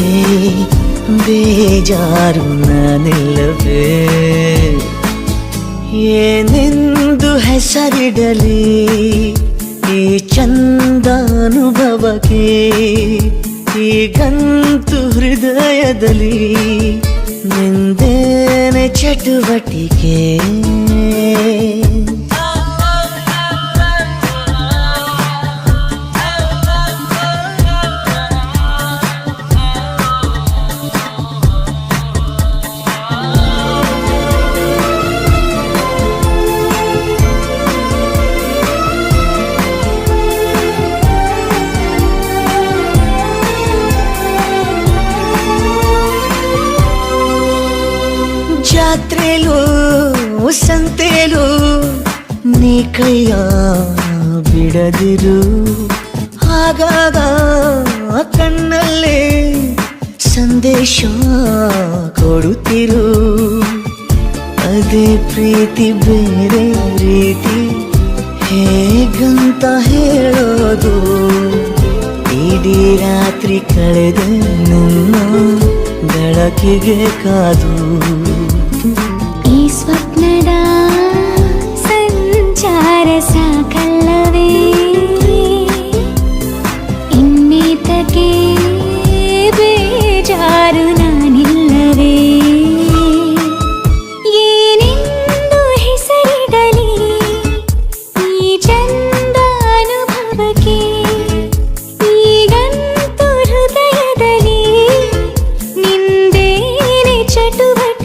C: ಬೇಜಾರು ನಾನಿಲ್ಲವೇ. ಏನೆಂದು ಹೆಸರಿಡಲಿ ಈ ಚಂದಾನುಭವಕ್ಕೆ, ಈಗಂತೂ ಹೃದಯದಲ್ಲಿ ನಿಂದೇನೆ ಚಟುವಟಿಕೆ. ಜಾತ್ರೆಲೂ ಸಂತೆಲೂ ನೀ ಕೈಯ ಬಿಡದಿರು, ಆಗಾಗ ಕಣ್ಣಲ್ಲೇ ಸಂದೇಶ ಕೊಡುತ್ತಿರು. ಅದೇ ಪ್ರೀತಿ ಬೇರೆ ರೀತಿ ಹೇಗಂತ ಹೇಳೋದು, ಇಡೀ ರಾತ್ರಿ ಕಳೆದ ನನ್ನ ಬೆಳಕಿಗೆ ಕಾದು.
D: ಈ ಸ್ವಪ್ನದ ಸಂಚಾರ ಸಾಕಲ್ಲವೇ, ಇನ್ನೀತಕ್ಕೆ ಬೇಜಾರು ನಾನಿಲ್ಲವೇ. ಏನೆಂದು ಹೆಸರಿಡಲಿ ಈ ಚಂದಾನುಭವಕ್ಕೆ, ಈಗಂತೂ ಹೃದಯದಲ್ಲಿ ನಿಂದೇನೆ ಚಟುವಟಿಕೆ.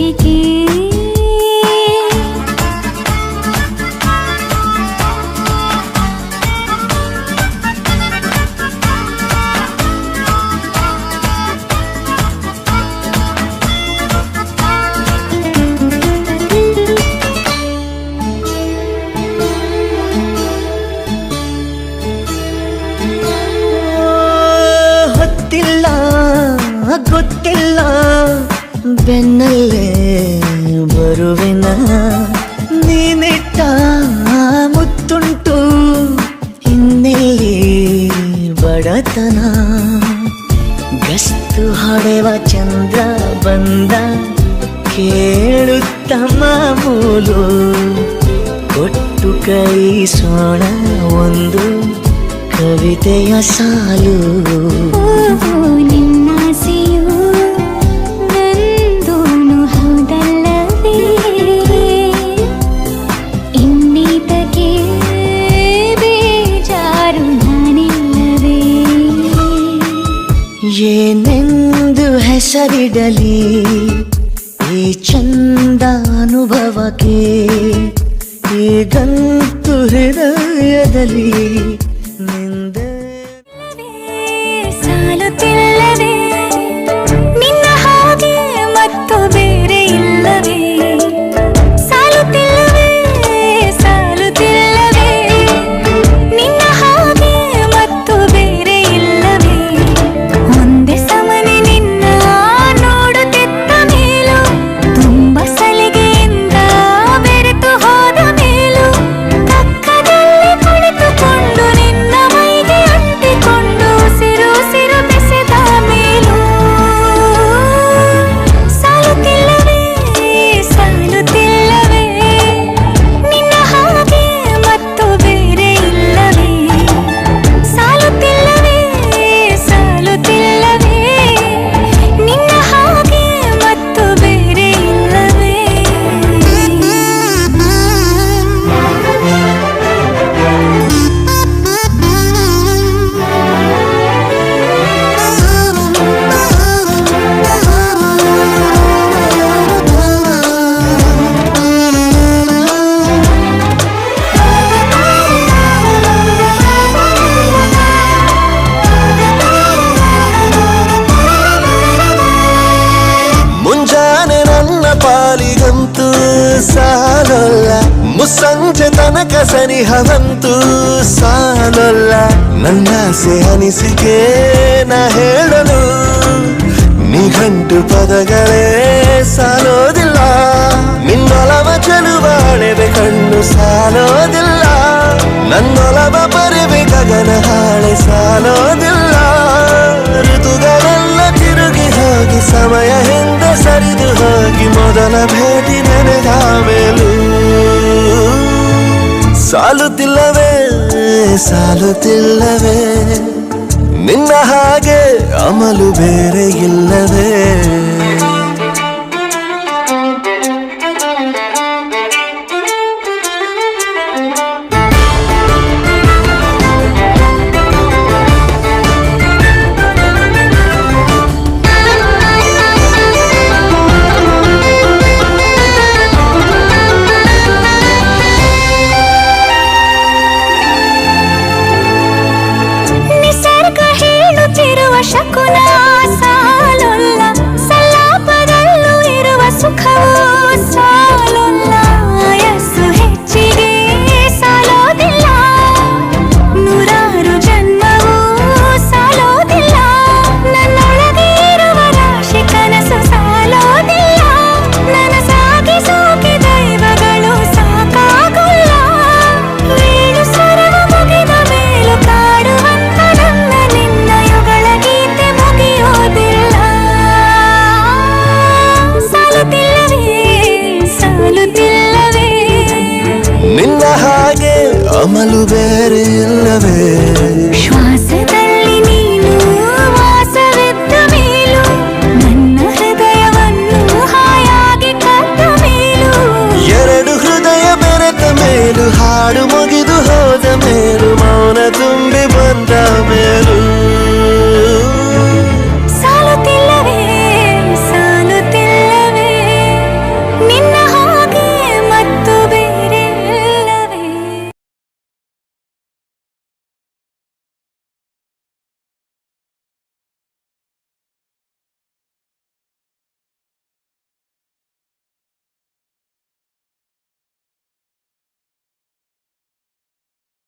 I: ಬೆನ್ನಲ್ಲೇ ಬರುವಿನ ನೀನಿಟ್ಟ ಮುತ್ತುಂಟು ಇನ್ನೆಲ್ಲಿ ಬಡತನ ಗಸ್ತು ಹೊಡೆವ ಚಂದ್ರ ಬಂದ ಕೇಳುತ್ತ ಮಾಮೂಲು ಕೊಟ್ಟು ಕೈಸೋಣ ಒಂದು ಕವಿತೆಯ ಸಾಲು
D: ನಿನ್ನಾಸೆಯು ನಂದೂನು ಹೌದಲ್ಲವೇ ಇನ್ನೀತಕ್ಕೆ ಬೇಜಾರು ನಾನಿಲ್ಲವೇ
I: ಏನೆಂದು ಹೆಸರಿಡಲಿ ಈ ಚಂದ ಅನುಭವಕ್ಕೆ ಈಗಂತೂ ಹೃದಯದಲ್ಲಿ ನಿಂದ
D: ಸಾಲುತ್ತಿಲ್ಲವೇ ನಿನ್ನ ಹಾಗೆ ಮತ್ತು ಬೇರೆ ಇಲ್ಲವೇ ಸಾಲುತ್ತಿಲ್ಲವೇ ಸಾಲುತ್ತಿಲ್ಲವೇ ನಿನ್ನ ಹಾಗೆ ಮತ್ತು ಬೇರೆ ಇಲ್ಲವೇ ಒಂದೇ ಸಮನೆ ನಿನ್ನ ನೋಡುತ್ತಿದ್ದ ಮೇಲೂ ತುಂಬ ಸಲಿಗೆಯಿಂದ ಬೆರೆತು ಹೋದ ಮೇಲೂ ಪಕ್ಕದಲ್ಲಿ ಕುಳಿತುಕೊಂಡು ನಿನ್ನ ಮೈಗೆ ಅಂಟಿಕೊಂಡು ಉಸಿರು ಉಸಿರು ಬೆಸೆದ ಮೇಲೂ ಸಾಲುತ್ತಿಲ್ಲವೇ ಸಾಲುತ್ತಿಲ್ಲವೇ ನಿನ್ನ ಹಾಗೆ ಮತ್ತು ಬೇರೆ ಇಲ್ಲವೇ ಸಾಲುತ್ತಿಲ್ಲವೇ ಸಾಲುತ್ತಿಲ್ಲವೇ ನಿನ್ನ ಹಾಗೆ ಮತ್ತು ಬೇರೆ ಇಲ್ಲವೇ
F: ಮುಂಜಾನೆ ನನ್ನ ಪಾಲಿಗಂತೂ ಸಾಲಲ್ಲ ಮುಸ್ಸಂಜೆ ತನಕ ಸನಿಹವಂತೂ ಸಾಲಲ್ಲ ನನ್ನಾಸೆ ಅನಿಸಿಕೆ ನಾ ಹೇಳಲು ನಿಘಂಟು ಪದಗಳೇ ಸಾಲೋದಿಲ್ಲ ನಿನ್ನೊಲವ ಚೆಲುವಾಳೆವೆ ಕಣ್ಣು ಸಾಲೋದಿಲ್ಲ ನನ್ನೊಲವ ಪರಿವೆ ಗಗನ ಹಾಳೆ ಸಾಲೋದಿಲ್ಲ ಋತುಗಳೆಲ್ಲ ತಿರುಗಿ ಹೋಗಿ ಸಮಯ ಹಿಂದೆ ಸರಿದು ಹೋಗಿ ಮೊದಲ ಭೇಟಿ ನೆನೆದ ಮೇಲೂ ಸಾಲುತ್ತಿಲ್ಲವೇ ಸಾಲುತ್ತಿಲ್ಲವೇ ನಿನ್ನ ಹಾಗೆ ಅಮಲು ಬೇರೆ ಇಲ್ಲವೇ
D: ನಿಸರ್ಗ ಹೇಳುತ್ತಿರುವ ಶಕುನ ಸಾಲೊಲ್ಲ ಸಲಾಪದಲ್ಲೂ ಇರುವ ಸುಖವು